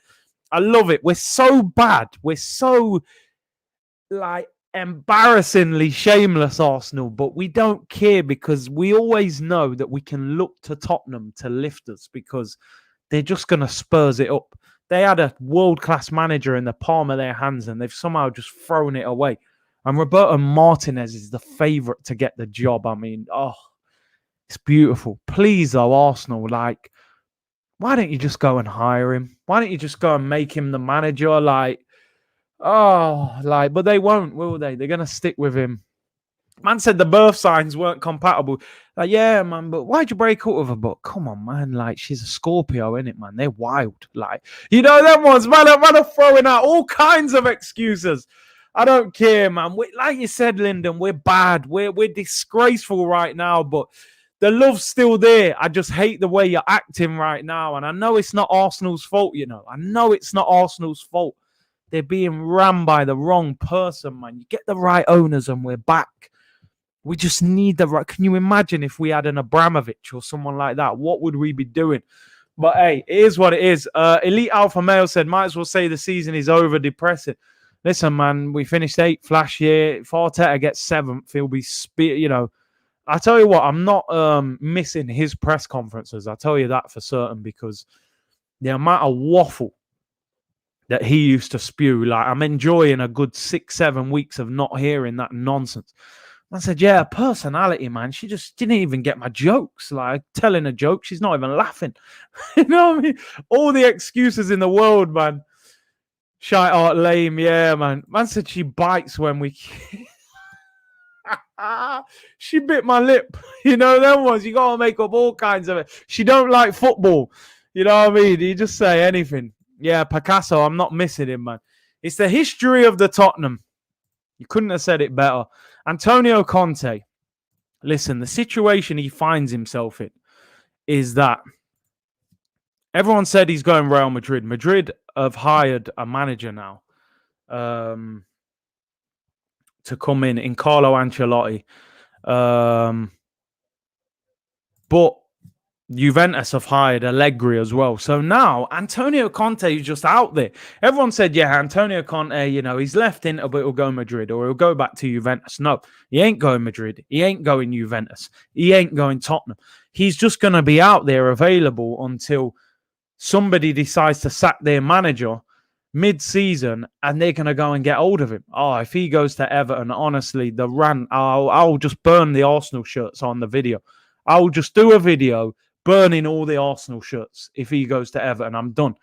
I love it. We're so bad. We're so, embarrassingly shameless, Arsenal. But we don't care because we always know that we can look to Tottenham to lift us because they're just going to Spurs it up. They had a world-class manager in the palm of their hands and they've somehow just thrown it away. And Roberto Martinez is the favourite to get the job. I mean, it's beautiful. Please, though, Arsenal, why don't you just go and hire him? Why don't you just go and make him the manager? But they won't, will they? They're going to stick with him. Man said the birth signs weren't compatible. Yeah, man, but why'd you break up with her? But come on, man, she's a Scorpio, innit, man? They're wild. Them ones, man are throwing out all kinds of excuses. I don't care, man. Like you said, Lyndon, we're bad. We're disgraceful right now, but the love's still there. I just hate the way you're acting right now. And I know it's not Arsenal's fault, I know it's not Arsenal's fault. They're being run by the wrong person, man. You get the right owners and we're back. We just need the right. Can you imagine if we had an Abramovich or someone like that? What would we be doing? But hey, it is what it is. Elite Alpha Male said, might as well say the season is over. Depressing. Listen, man, we finished 8th last year. If Arteta gets 7th, he'll be, I tell you what, I'm not missing his press conferences. I tell you that for certain because the amount of waffle that he used to spew, I'm enjoying a good 6-7 weeks of not hearing that nonsense. I said, yeah, personality, man. She just didn't even get my jokes. Telling a joke, she's not even laughing. You know what I mean? All the excuses in the world, man. Shite art lame, yeah, man. Man said she bites when we... She bit my lip. Them ones, you got to make up all kinds of it. She don't like football. You know what I mean? You just say anything. Yeah, Picasso, I'm not missing him, man. It's the history of the Tottenham. You couldn't have said it better. Antonio Conte, listen, the situation he finds himself in is that everyone said he's going Real Madrid. Madrid have hired a manager now to come in Carlo Ancelotti. But Juventus have hired Allegri as well. So now Antonio Conte is just out there. Everyone said, yeah, Antonio Conte, he's left Inter, but he'll go Madrid or he'll go back to Juventus. No, he ain't going Madrid. He ain't going Juventus. He ain't going Tottenham. He's just going to be out there available until somebody decides to sack their manager mid-season and they're going to go and get hold of him. Oh, if he goes to Everton, honestly, the rant, I'll just burn the Arsenal shirts on the video. I'll just do a video burning all the Arsenal shirts if he goes to Everton. I'm done.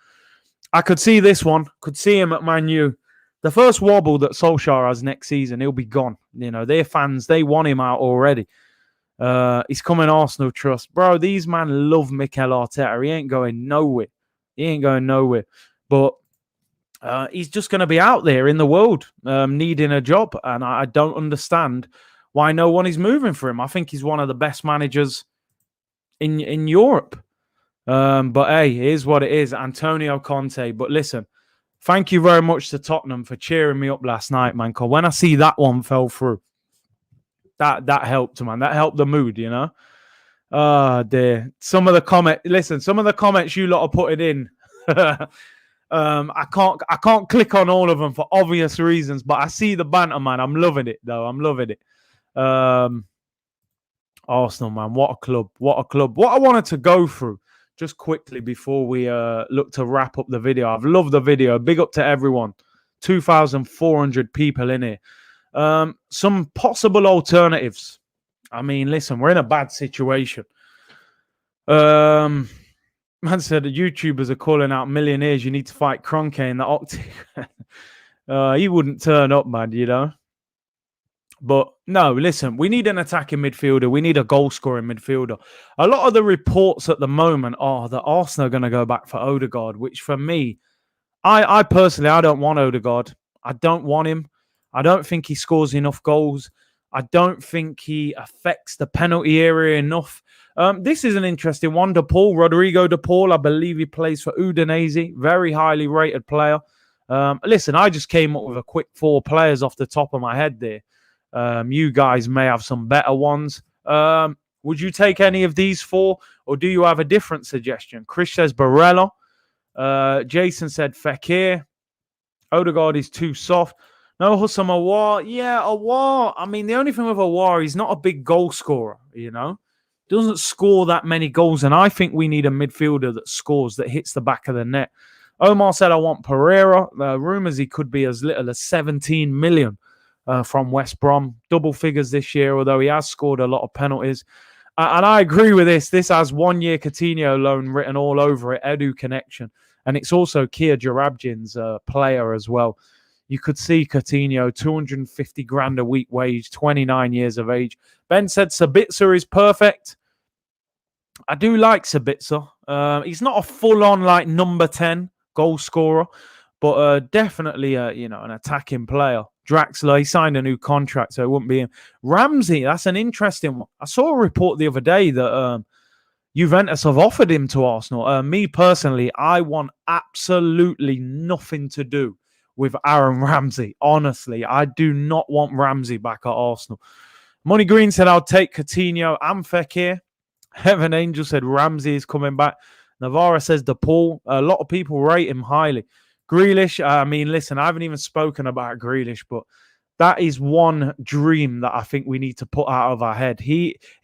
I could see this one. Could see him at Man U. The first wobble that Solskjaer has next season, he'll be gone. Their fans, they want him out already. He's coming Arsenal trust. Bro, these men love Mikel Arteta. He ain't going nowhere. But he's just going to be out there in the world needing a job. And I don't understand why no one is moving for him. I think he's one of the best managers in Europe. But hey, here's what it is. Antonio Conte. But listen, thank you very much to Tottenham for cheering me up last night, man. Because when I see that one fell through, that helped, man. That helped the mood, Oh, dear. Some of the comments you lot are putting in. I can't click on all of them for obvious reasons, but I see the banter, man. I'm loving it, though. I'm loving it. Arsenal, man, what a club. What I wanted to go through just quickly before we look to wrap up the video. I've loved the video. Big up to everyone. 2,400 people in here. Some possible alternatives. I mean, listen, we're in a bad situation. Man said the YouTubers are calling out millionaires. You need to fight Kroenke in the octagon. He wouldn't turn up, man, But no, listen, we need an attacking midfielder. We need a goal-scoring midfielder. A lot of the reports at the moment are that Arsenal are going to go back for Odegaard, which for me, I personally, I don't want Odegaard. I don't want him. I don't think he scores enough goals. I don't think he affects the penalty area enough. This is an interesting one. Rodrigo De Paul, I believe he plays for Udinese. Very highly rated player. Listen, I just came up with a quick 4 players off the top of my head there. You guys may have some better ones. Would you take any of these 4, or do you have a different suggestion? Chris says Barella. Jason said Fekir. Odegaard is too soft. No, Hussam Aouar. Yeah, Aouar. I mean, the only thing with Aouar, he's not a big goal scorer, Doesn't score that many goals, and I think we need a midfielder that scores, that hits the back of the net. Omar said, I want Pereira. Rumours he could be as little as 17 million. From West Brom. Double figures this year, although he has scored a lot of penalties. And I agree with this. This has 1-year Coutinho loan written all over it, Edu connection. And it's also Kia Jarabdin's player as well. You could see Coutinho, 250 grand a week wage, 29 years of age. Ben said Sabitzer is perfect. I do like Sabitzer. He's not a full-on number 10 goal scorer, but definitely an attacking player. Draxler, he signed a new contract, so it wouldn't be him. Ramsey, that's an interesting one. I saw a report the other day that Juventus have offered him to Arsenal. Me personally, I want absolutely nothing to do with Aaron Ramsey. Honestly, I do not want Ramsey back at Arsenal. Money Green said, I'll take Coutinho and Fekir. Heaven Angel said Ramsey is coming back. Navarra says De Paul. A lot of people rate him highly. Grealish, I mean, listen, I haven't even spoken about Grealish, but that is one dream that I think we need to put out of our head.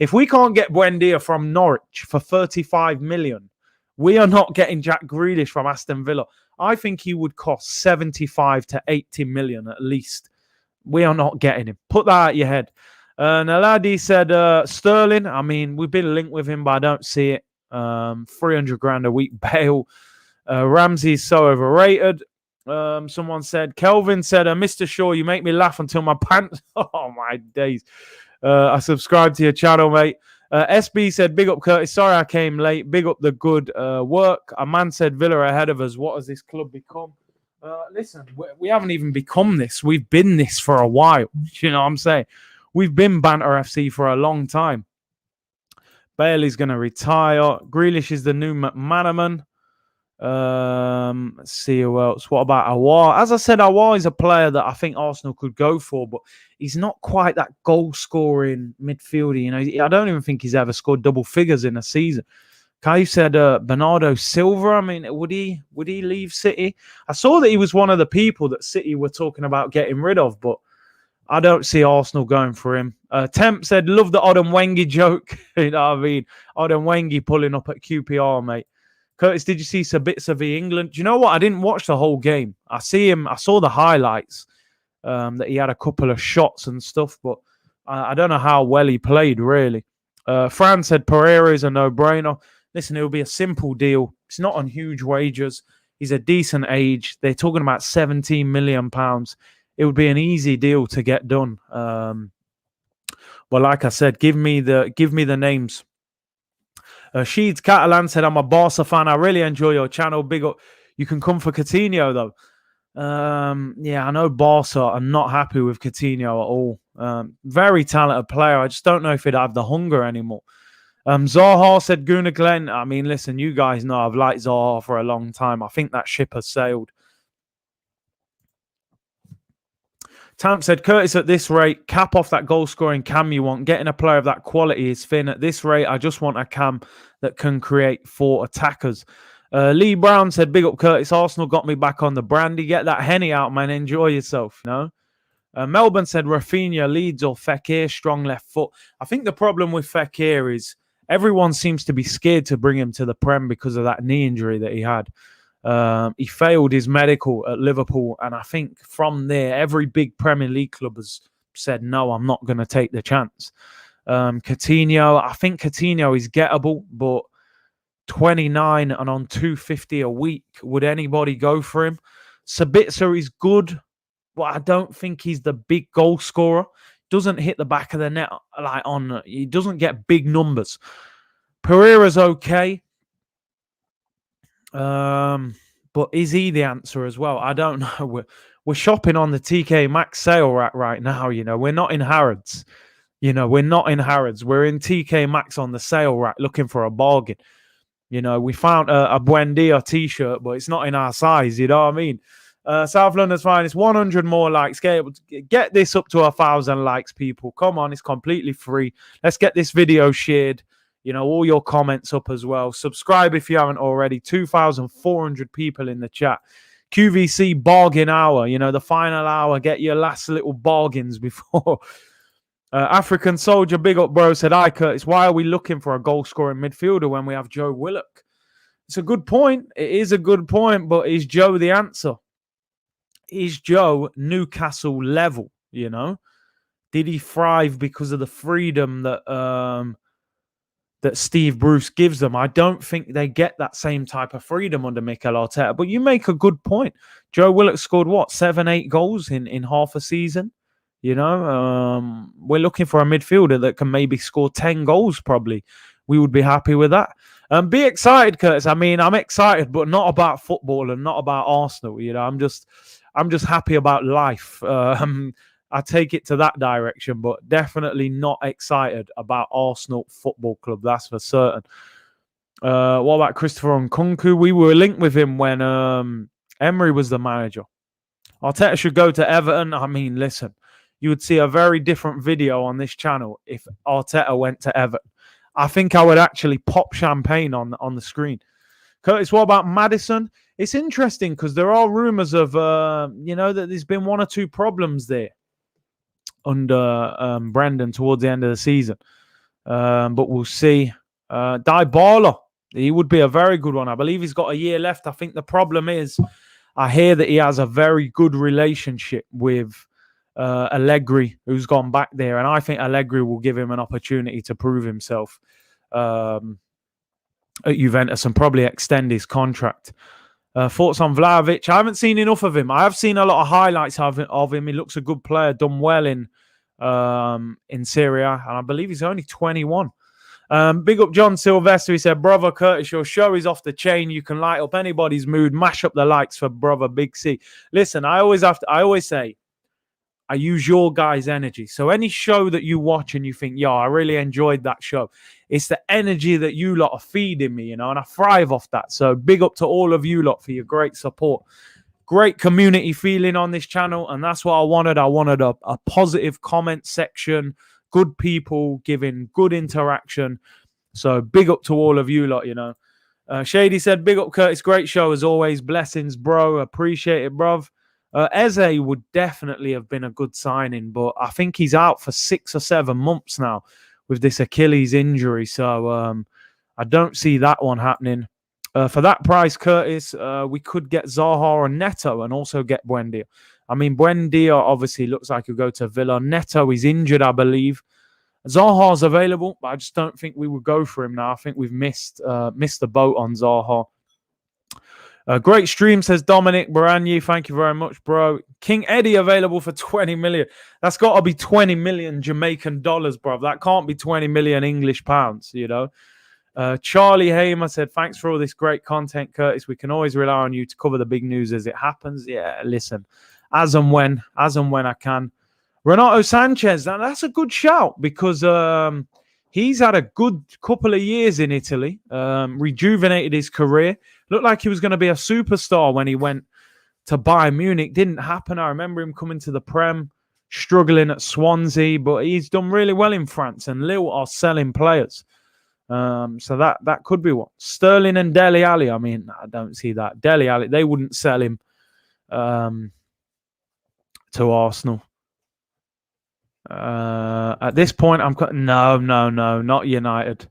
If we can't get Buendia from Norwich for 35 million, we are not getting Jack Grealish from Aston Villa. I think he would cost 75 to 80 million at least. We are not getting him. Put that out your head. Naladi said Sterling. I mean, we've been linked with him, but I don't see it. 300 grand a week bail. Ramsey is so overrated. Someone said, Kelvin said, Mr. Shaw, you make me laugh until my pants. Oh, my days. I subscribe to your channel, mate. SB said, big up Curtis. Sorry I came late. Big up the good work. A man said, Villa ahead of us. What has this club become? Listen, we haven't even become this. We've been this for a while. You know what I'm saying? We've been Banter FC for a long time. Bailey's going to retire. Grealish is the new McManaman. Let's see who else. What about Awar? As I said, Awar is a player that I think Arsenal could go for, but he's not quite that goal-scoring midfielder. You know, I don't even think he's ever scored double figures in a season. Kai said Bernardo Silva. I mean, would he leave City? I saw that he was one of the people that City were talking about getting rid of, but I don't see Arsenal going for him. Temp said, love the Odemwingie joke. You know what I mean? Odemwingie pulling up at QPR, mate. Curtis, did you see some bits of the England? Do you know what? I didn't watch the whole game. I saw the highlights, that he had a couple of shots and stuff, but I don't know how well he played, really. Fran said Pereira is a no-brainer. Listen, it'll be a simple deal. It's not on huge wages. He's a decent age. They're talking about £17 million. It would be an easy deal to get done. But like I said, give me the names. Sheeds Catalan said, I'm a Barca fan. I really enjoy your channel. Big up. You can come for Coutinho, though. Yeah, I know Barca are not happy with Coutinho at all. Very talented player. I just don't know if he'd have the hunger anymore. Zaha said, Gunnar Glenn. I mean, listen, you guys know I've liked Zaha for a long time. I think that ship has sailed. Tamp said, Curtis, at this rate, cap off that goal-scoring cam you want. Getting a player of that quality is thin. At this rate, I just want a cam that can create 4 attackers. Lee Brown said, big up, Curtis. Arsenal got me back on the brandy. Get that Henny out, man. Enjoy yourself, you know? Melbourne said, Rafinha, Leeds or Fekir, strong left foot. I think the problem with Fekir is everyone seems to be scared to bring him to the Prem because of that knee injury that he had. He failed his medical at Liverpool, and I think from there, every big Premier League club has said, no, I'm not going to take the chance. Coutinho, I think Coutinho is gettable, but 29 and on 250 a week, would anybody go for him? Sabitzer is good, but I don't think he's the big goal scorer. Doesn't hit the back of the net he doesn't get big numbers. Pereira's okay. But is he the answer as well? I don't know. We're shopping on the TK Maxx sale rack right now. You know, we're not in Harrods. You know, we're not in Harrods. We're in TK Maxx on the sale rack looking for a bargain. You know, we found a Buendia t-shirt, but it's not in our size. You know what I mean? South London's fine. It's 100 more likes. Get this up to 1,000 likes, people. Come on, it's completely free. Let's get this video shared. You know, all your comments up as well. Subscribe if you haven't already. 2,400 people in the chat. QVC bargain hour. You know, the final hour. Get your last little bargains before. African Soldier, big up, bro, said, hi, Curtis. Why are we looking for a goal-scoring midfielder when we have Joe Willock? It's a good point. It is a good point, but is Joe the answer? Is Joe Newcastle level, you know? Did he thrive because of the freedom that that Steve Bruce gives them? I don't think they get that same type of freedom under Mikel Arteta. But you make a good point. Joe Willock scored, what, 7-8 goals in half a season? You know, we're looking for a midfielder that can maybe score 10 goals probably. We would be happy with that. Be excited, Curtis. I mean, I'm excited, but not about football and not about Arsenal. You know, I'm just happy about life. I take it to that direction, but definitely not excited about Arsenal Football Club. That's for certain. What about Christopher Nkunku? We were linked with him when Emery was the manager. Arteta should go to Everton. I mean, listen, you would see a very different video on this channel if Arteta went to Everton. I think I would actually pop champagne on the screen. Curtis, what about Maddison? It's interesting because there are rumours of, that there's been 1 or 2 problems there under Brendan towards the end of the season. But we'll see. Dybala, he would be a very good one. I believe he's got a year left. I think the problem is I hear that he has a very good relationship with Allegri, who's gone back there. And I think Allegri will give him an opportunity to prove himself at Juventus and probably extend his contract. Thoughts on Vlahovic? I haven't seen enough of him. I have seen a lot of highlights of him. He looks a good player, done well in Serie A, and I believe he's only 21. Big up John Sylvester. He said, brother Curtis, your show is off the chain. You can light up anybody's mood. Mash up the likes for brother Big C. Listen, I always say, I use your guys' energy. So any show that you watch and you think, yo, I really enjoyed that show, it's the energy that you lot are feeding me, and I thrive off that. So big up to all of you lot for your great support. Great community feeling on this channel, and that's what I wanted. I wanted a positive comment section, good people giving good interaction. So big up to all of you lot, Shady said, big up, Curtis. Great show as always. Blessings, bro. Appreciate it, bruv. Eze would definitely have been a good signing, but I think he's out for 6 or 7 months now with this Achilles injury. So I don't see that one happening. For that price, Curtis, we could get Zaha or Neto and also get Buendia. I mean, Buendia obviously looks like he'll go to Villa. Neto is injured, I believe. Zaha's available, but I just don't think we would go for him now. I think we've missed the boat on Zaha. Great stream, says Dominic Baranyi. Thank you very much, bro. King Eddie available for 20 million. That's got to be 20 million Jamaican dollars, bro. That can't be 20 million English pounds, Charlie Hamer said, thanks for all this great content, Curtis. We can always rely on you to cover the big news as it happens. Yeah, listen, as and when I can. Renato Sanchez, now that's a good shout because he's had a good couple of years in Italy, rejuvenated his career. Looked like he was going to be a superstar when he went to Bayern Munich. Didn't happen. I remember him coming to the Prem, struggling at Swansea, but he's done really well in France, and Lille are selling players. So that could be one. Sterling and Dele Alli, I mean, I don't see that. Dele Alli, they wouldn't sell him to Arsenal. At this point, no, not United.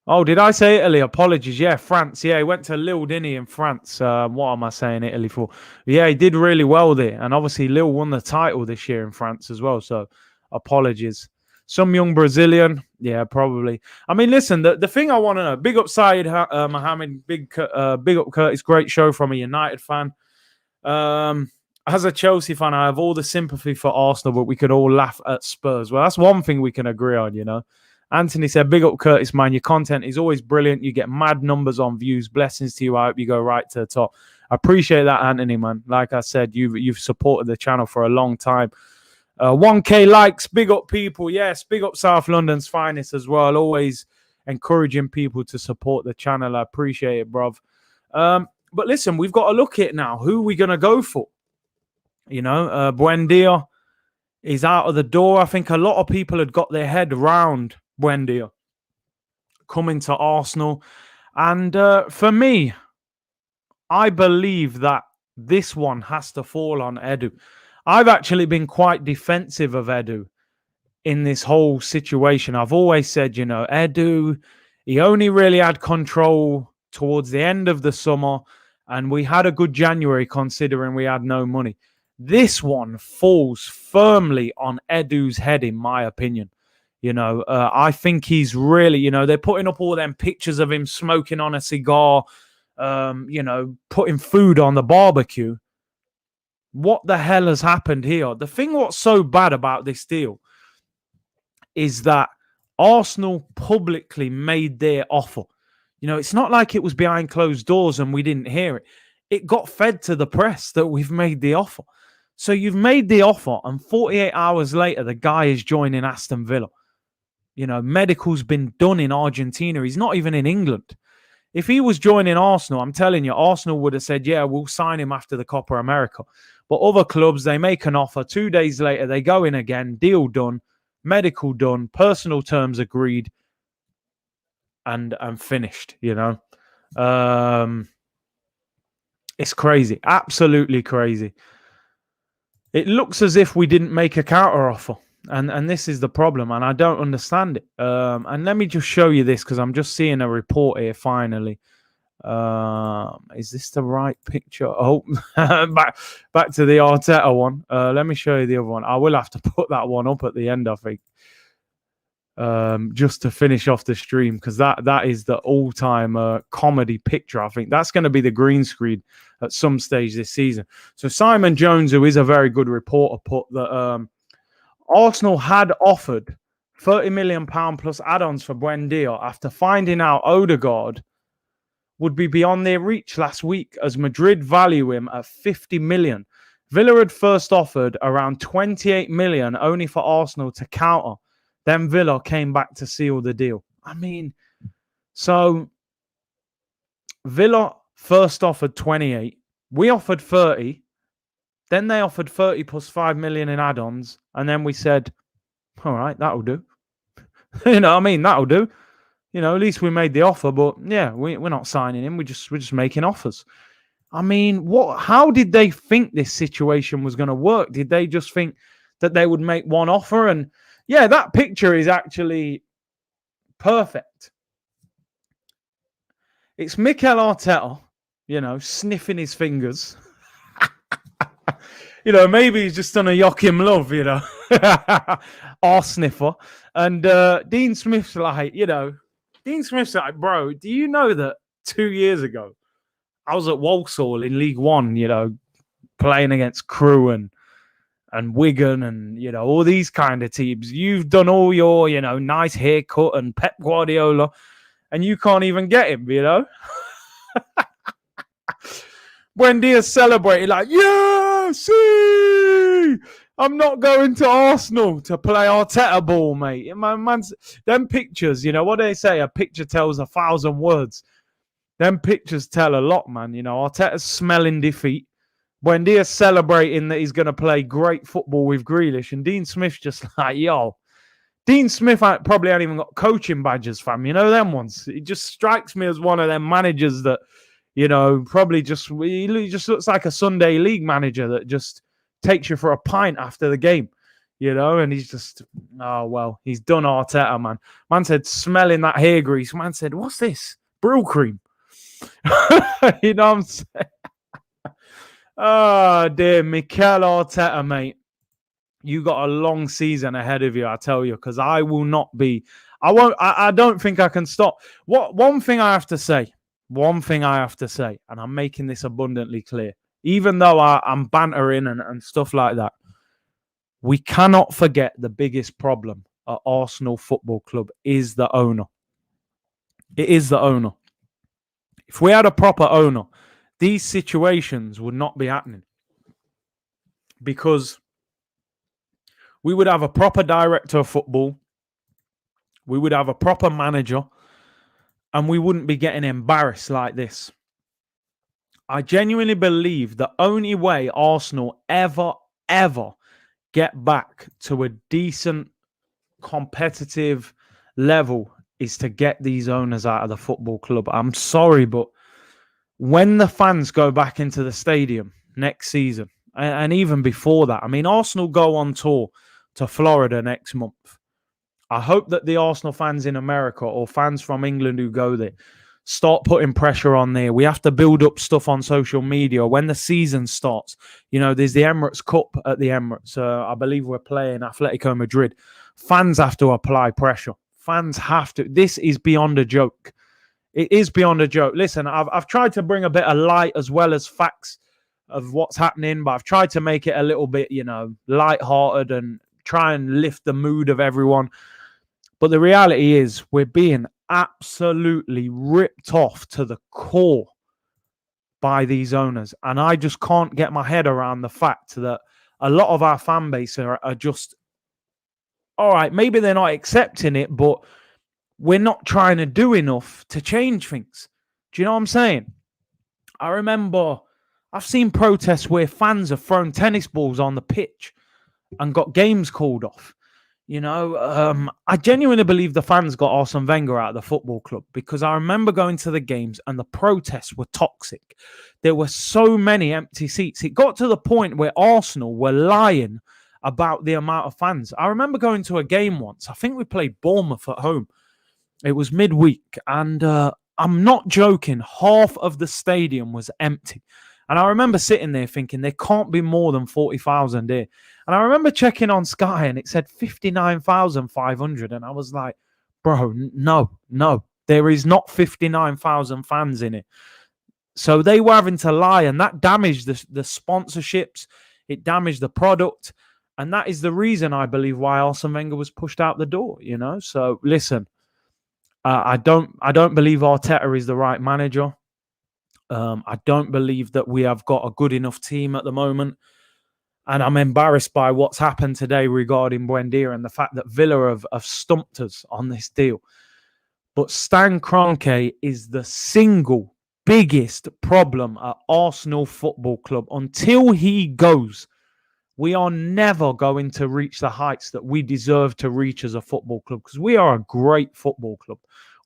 Oh, did I say Italy? Apologies. Yeah, France. Yeah, he went to Lille, didn't he, in France? What am I saying Italy for? Yeah, he did really well there. And obviously, Lille won the title this year in France as well. So, apologies. Some young Brazilian. Yeah, probably. I mean, listen, the thing I want to know, big up Syed Mohammed, big up Curtis, great show from a United fan. As a Chelsea fan, I have all the sympathy for Arsenal, but we could all laugh at Spurs. Well, that's one thing we can agree on, Anthony said, big up Curtis, man. Your content is always brilliant. You get mad numbers on views. Blessings to you. I hope you go right to the top. I appreciate that, Anthony, man. Like I said, you've supported the channel for a long time. 1K likes. Big up people. Yes, big up South London's finest as well. Always encouraging people to support the channel. I appreciate it, bruv. But listen, we've got to look at it now. Who are we going to go for? Buendia is out of the door. I think a lot of people had got their head around Buendia coming to Arsenal. And for me, I believe that this one has to fall on Edu. I've actually been quite defensive of Edu in this whole situation. I've always said, Edu, he only really had control towards the end of the summer, and we had a good January considering we had no money. This one falls firmly on Edu's head, in my opinion. I think he's really, they're putting up all them pictures of him smoking on a cigar, putting food on the barbecue. What the hell has happened here? The thing what's so bad about this deal is that Arsenal publicly made their offer. It's not like it was behind closed doors and we didn't hear it. It got fed to the press that we've made the offer. So you've made the offer, and 48 hours later, the guy is joining Aston Villa. Medical's been done in Argentina. He's not even in England. If he was joining Arsenal, I'm telling you, Arsenal would have said, yeah, we'll sign him after the Copa America. But other clubs, they make an offer. 2 days later, they go in again, deal done, medical done, personal terms agreed, and finished, It's crazy. Absolutely crazy. It looks as if we didn't make a counter offer. And this is the problem. And I don't understand it. And let me just show you this because I'm just seeing a report here finally. Is this the right picture? Oh, back to the Arteta one. Let me show you the other one. I will have to put that one up at the end, I think. Just to finish off the stream, because that is the all-time comedy picture. I think that's going to be the green screen at some stage this season. So Simon Jones, who is a very good reporter, put that Arsenal had offered £30 million plus add-ons for Buendia after finding out Odegaard would be beyond their reach last week, as Madrid value him at 50 million Villa had first offered around 28 million only for Arsenal to counter. Then Villa came back to seal the deal. I mean, so Villa first offered 28. We offered 30. Then they offered 30 plus 5 million in add-ons. And then we said, all right, that'll do. You know what I mean? That'll do. You know, at least we made the offer. But yeah, we're not signing him. We're just making offers. I mean, how did they think this situation was going to work? Did they just think that they would make one offer? And yeah, that picture is actually perfect. It's Mikel Arteta, you know, sniffing his fingers. You know, maybe he's just done a Joachim Love, you know, arse sniffer. And Dean Smith's like, bro, do you know that 2 years ago, I was at Walsall in League One, you know, playing against Crewe and Wigan and, you know, all these kind of teams. You've done all your, you know, nice haircut and Pep Guardiola, and you can't even get him, you know? Buendia celebrated like, yeah, see, I'm not going to Arsenal to play Arteta ball, mate. Man's, them pictures, you know, what they say, a picture tells 1,000 words. Them pictures tell a lot, man. You know, Arteta's smelling defeat. Buendia celebrating that he's going to play great football with Grealish. And Dean Smith's just like, yo. Dean Smith probably ain't even got coaching badges, fam. You know them ones? He just strikes me as one of them managers that, you know, probably he just looks like a Sunday league manager that just takes you for a pint after the game, you know, and he's just, oh, well, he's done Arteta, man. Man said, smelling that hair grease. Man said, what's this? Brill cream. You know what I'm saying? Oh, dear. Mikel Arteta, mate. You got a long season ahead of you, I tell you, because I will not be. I don't think I can stop. One thing I have to say, and I'm making this abundantly clear, even though I'm bantering and stuff like that, we cannot forget the biggest problem at Arsenal Football Club is the owner. It is the owner. If we had a proper owner, these situations would not be happening, because we would have a proper director of football, we would have a proper manager, and we wouldn't be getting embarrassed like this. I genuinely believe the only way Arsenal ever get back to a decent competitive level is to get these owners out of the football club. I'm sorry, but when the fans go back into the stadium next season, and even before that, I mean, Arsenal go on tour to Florida next month. I hope that the Arsenal fans in America or fans from England who go there start putting pressure on there. We have to build up stuff on social media. When the season starts, you know, there's the Emirates Cup at the Emirates. I believe we're playing Atletico Madrid. Fans have to apply pressure. Fans have to. This is beyond a joke. It is beyond a joke. Listen, I've tried to bring a bit of light as well as facts of what's happening, but I've tried to make it a little bit, you know, lighthearted and try and lift the mood of everyone. But the reality is we're being absolutely ripped off to the core by these owners. And I just can't get my head around the fact that a lot of our fan base are just, all right, maybe they're not accepting it, but we're not trying to do enough to change things. Do you know what I'm saying? I remember I've seen protests where fans have thrown tennis balls on the pitch and got games called off. You know, I genuinely believe the fans got Arsene Wenger out of the football club, because I remember going to the games and the protests were toxic. There were so many empty seats. It got to the point where Arsenal were lying about the amount of fans. I remember going to a game once. I think we played Bournemouth at home. It was midweek, and I'm not joking. Half of the stadium was empty. And I remember sitting there thinking there can't be more than 40,000 here. And I remember checking on Sky and it said 59,500. And I was like, bro, no. There is not 59,000 fans in it. So they were having to lie, and that damaged the sponsorships. It damaged the product. And that is the reason, I believe, why Arsene Wenger was pushed out the door, you know? So listen, I don't believe Arteta is the right manager. I don't believe that we have got a good enough team at the moment. And I'm embarrassed by what's happened today regarding Buendia and the fact that Villa have stumped us on this deal. But Stan Kroenke is the single biggest problem at Arsenal Football Club. Until he goes, we are never going to reach the heights that we deserve to reach as a football club, because we are a great football club.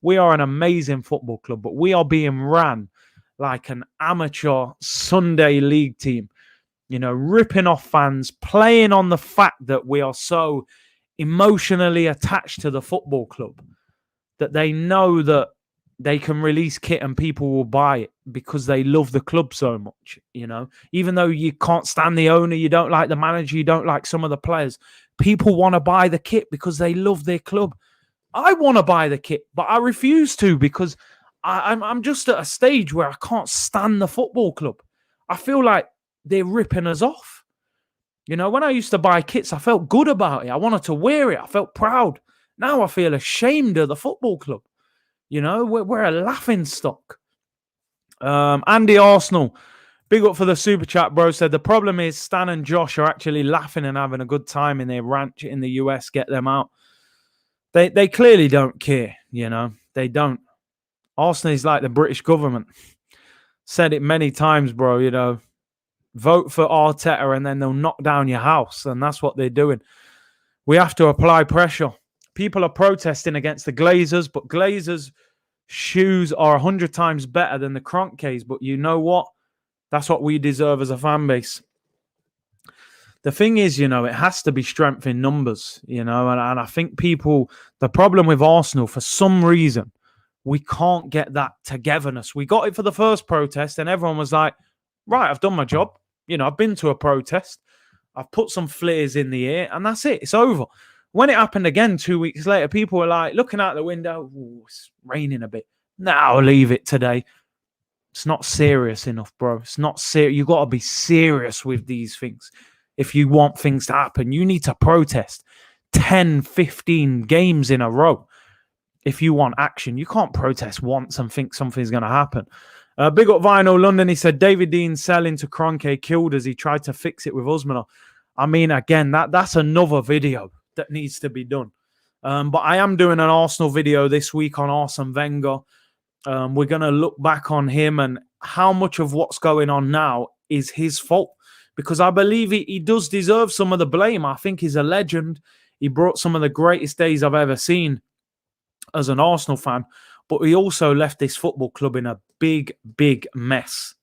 We are an amazing football club, but we are being ran like an amateur Sunday league team, ripping off fans, playing on the fact that we are so emotionally attached to the football club that they know that they can release kit and people will buy it because they love the club so much, Even though you can't stand the owner, you don't like the manager, you don't like some of the players, people want to buy the kit because they love their club. I want to buy the kit, but I refuse to because I'm just at a stage where I can't stand the football club. I feel like they're ripping us off. When I used to buy kits, I felt good about it. I wanted to wear it. I felt proud. Now I feel ashamed of the football club. We're a laughing stock. Andy Arsenal, big up for the super chat, bro. Said the problem is Stan and Josh are actually laughing and having a good time in their ranch in the US. Get them out. They clearly don't care. They don't. Arsenal is like the British government. Said it many times, bro. Vote for Arteta and then they'll knock down your house, and that's what they're doing. We have to apply pressure. People are protesting against the Glazers, but Glazers' shoes are 100 times better than the Kroenkes. But you know what? That's what we deserve as a fan base. The thing is, it has to be strength in numbers, and I think the problem with Arsenal, for some reason, we can't get that togetherness. We got it for the first protest and everyone was like, right, I've done my job. I've been to a protest. I've put some flares in the air and that's it. It's over. When it happened again 2 weeks later, people were like looking out the window. It's raining a bit. I'll leave it today. It's not serious enough, bro. It's not serious. You got to be serious with these things. If you want things to happen, you need to protest 10, 15 games in a row. If you want action, you can't protest once and think something's going to happen. Big up Vinyl London. He said David Dean selling to Kroenke killed as he tried to fix it with Usmanov. I mean, again, that's another video that needs to be done. But I am doing an Arsenal video this week on Arsene Wenger. We're going to look back on him and how much of what's going on now is his fault. Because I believe he does deserve some of the blame. I think he's a legend. He brought some of the greatest days I've ever seen as an Arsenal fan. But he also left this football club in a big, big mess,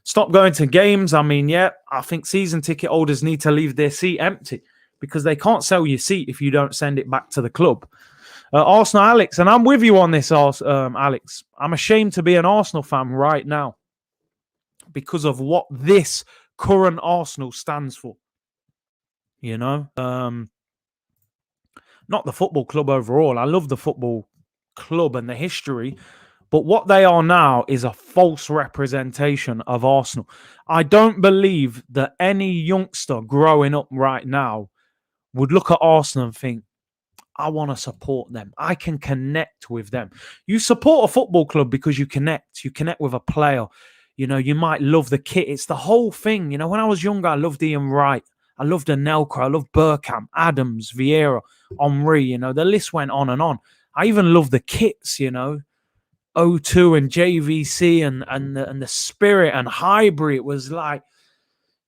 Stop going to games. I mean, yeah, I think season ticket holders need to leave their seat empty because they can't sell your seat if you don't send it back to the club. Arsenal Alex, and I'm with you on this, Alex. I'm ashamed to be an Arsenal fan right now because of what this current Arsenal stands for. Not the football club overall. I love the football club and the history, but what they are now is a false representation of Arsenal. I don't believe that any youngster growing up right now would look at Arsenal and think, I want to support them. I can connect with them. You support a football club because you connect. You connect with a player. You might love the kit. It's the whole thing. When I was younger, I loved Ian Wright. I loved Anelka. I loved Bergkamp, Adams, Vieira, Henry. The list went on and on. I even loved the kits, O2 and JVC and the Spirit and Highbury. It was like,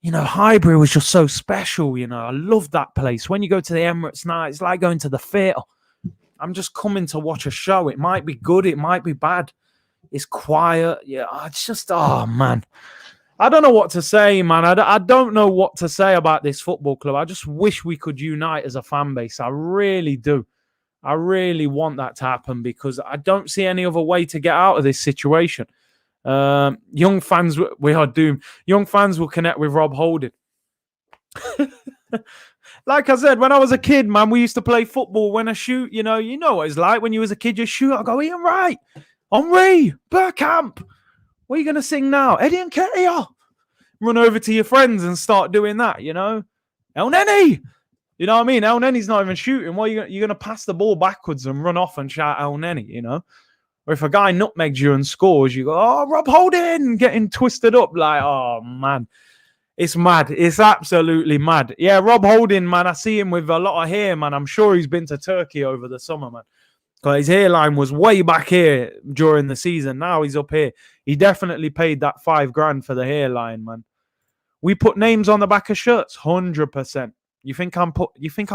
Highbury was just so special. I loved that place. When you go to the Emirates now, it's like going to the theatre. I'm just coming to watch a show. It might be good. It might be bad. It's quiet. Yeah, it's just, oh, man. I don't know what to say, man. I don't know what to say about this football club. I just wish we could unite as a fan base. I really do. I really want that to happen because I don't see any other way to get out of this situation. Young fans, we are doomed. Young fans will connect with Rob Holding. Like I said, when I was a kid, man, we used to play football. When I shoot, you know what it's like. When you was a kid, you shoot, I go, Ian Wright, Henry, Bergkamp. What are you going to sing now? Eddie and Nketiah. Run over to your friends and start doing that, El Neni. You know what I mean? El Neni's not even shooting. Well, you're going to pass the ball backwards and run off and shout El Neni, Or if a guy nutmegs you and scores, you go, oh, Rob Holding, getting twisted up like, oh, man. It's mad. It's absolutely mad. Yeah, Rob Holding, man, I see him with a lot of hair, man. I'm sure he's been to Turkey over the summer, man. Because his hairline was way back here during the season. Now he's up here. He definitely paid that $5,000 for the hairline, man. We put names on the back of shirts, 100%. You think I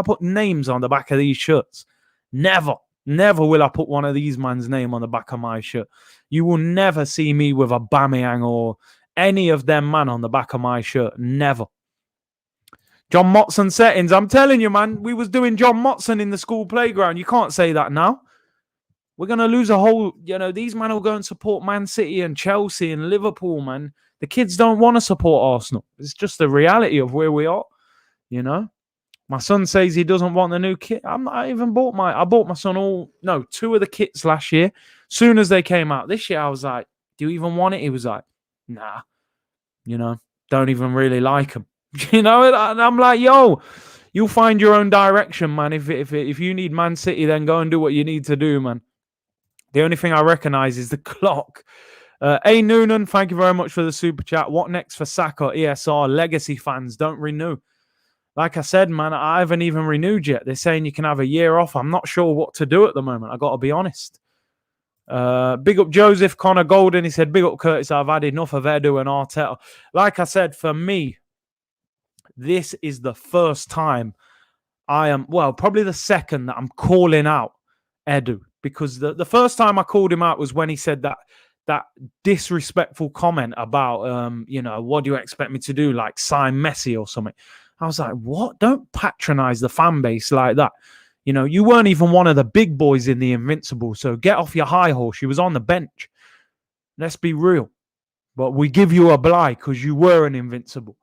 put names on the back of these shirts? Never. Never will I put one of these man's name on the back of my shirt. You will never see me with a Bamiyang or any of them man on the back of my shirt. Never. John Motson settings. I'm telling you, man, we was doing John Motson in the school playground. You can't say that now. We're going to lose a whole, these men will go and support Man City and Chelsea and Liverpool, man. The kids don't want to support Arsenal. It's just the reality of where we are, My son says he doesn't want the new kit. I bought my son two of the kits last year. Soon as they came out this year, I was like, do you even want it? He was like, nah, don't even really like them. And I'm like, yo, you'll find your own direction, man. If you need Man City, then go and do what you need to do, man. The only thing I recognize is the clock. A. Noonan, thank you very much for the super chat. What next for Saka? ESR, legacy fans, don't renew. Like I said, man, I haven't even renewed yet. They're saying you can have a year off. I'm not sure what to do at the moment. I got to be honest. Big up Joseph, Connor Golden. He said, big up Curtis, I've had enough of Edu and Arteta. Like I said, for me, this is the first time probably the second that I'm calling out Edu. Because the first time I called him out was when he said that disrespectful comment about, what do you expect me to do? Like sign Messi or something. I was like, what? Don't patronize the fan base like that. You weren't even one of the big boys in the Invincible. So get off your high horse. You was on the bench. Let's be real. But we give you a blight because you were an Invincible.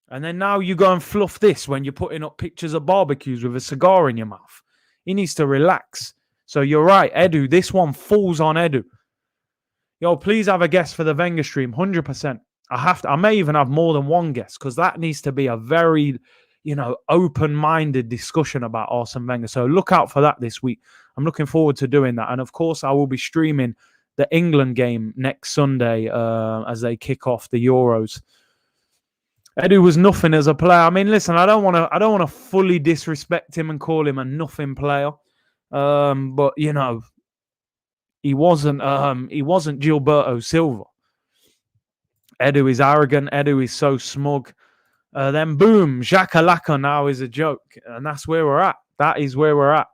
And then now you go and fluff this when you're putting up pictures of barbecues with a cigar in your mouth. He needs to relax. So you're right, Edu. This one falls on Edu. Yo, please have a guest for the Wenger stream, 100%. I may even have more than one guest because that needs to be a very, open-minded discussion about Arsene Wenger. So look out for that this week. I'm looking forward to doing that. And of course, I will be streaming the England game next Sunday as they kick off the Euros. Edu was nothing as a player. I mean, listen, I don't want to fully disrespect him and call him a nothing player. But he wasn't Gilberto Silva. Edu is arrogant. Edu is so smug. Then boom, Xhaka now is a joke, and that's where we're at. That is where we're at.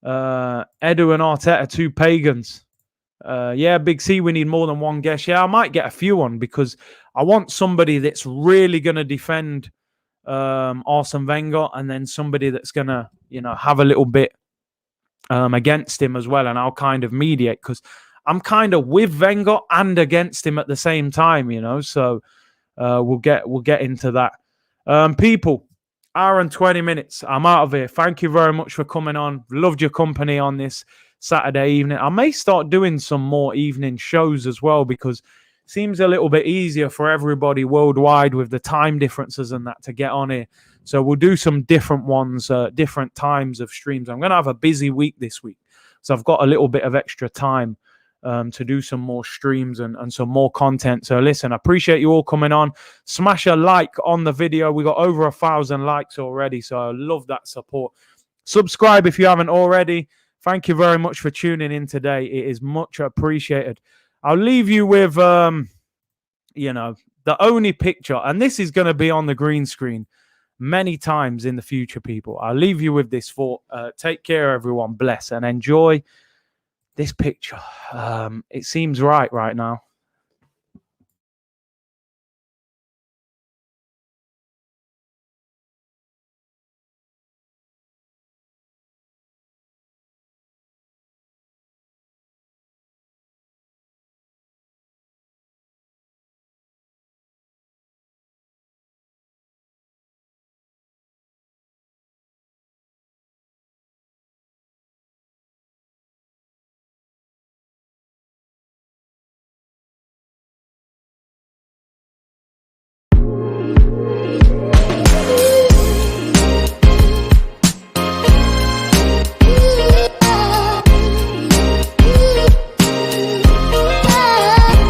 Edu and Arteta, two pagans. Big C, we need more than one guest. Yeah, I might get a few on because I want somebody that's really going to defend Arsene Wenger, and then somebody that's going to, have a little bit against him as well, and I'll kind of mediate because I'm kind of with Wenger and against him at the same time, So we'll get into that. People, hour and 20 minutes. I'm out of here. Thank you very much for coming on. Loved your company on this Saturday evening. I may start doing some more evening shows as well because it seems a little bit easier for everybody worldwide with the time differences and that to get on here. So we'll do some different ones, different times of streams. I'm going to have a busy week this week. So I've got a little bit of extra time to do some more streams and some more content. So listen, I appreciate you all coming on. Smash a like on the video. We got over 1,000 likes already. So I love that support. Subscribe if you haven't already. Thank you very much for tuning in today. It is much appreciated. I'll leave you with, the only picture, and this is going to be on the green screen many times in the future, people. I'll leave you with this thought. Take care, everyone. Bless and enjoy this picture. It seems right now.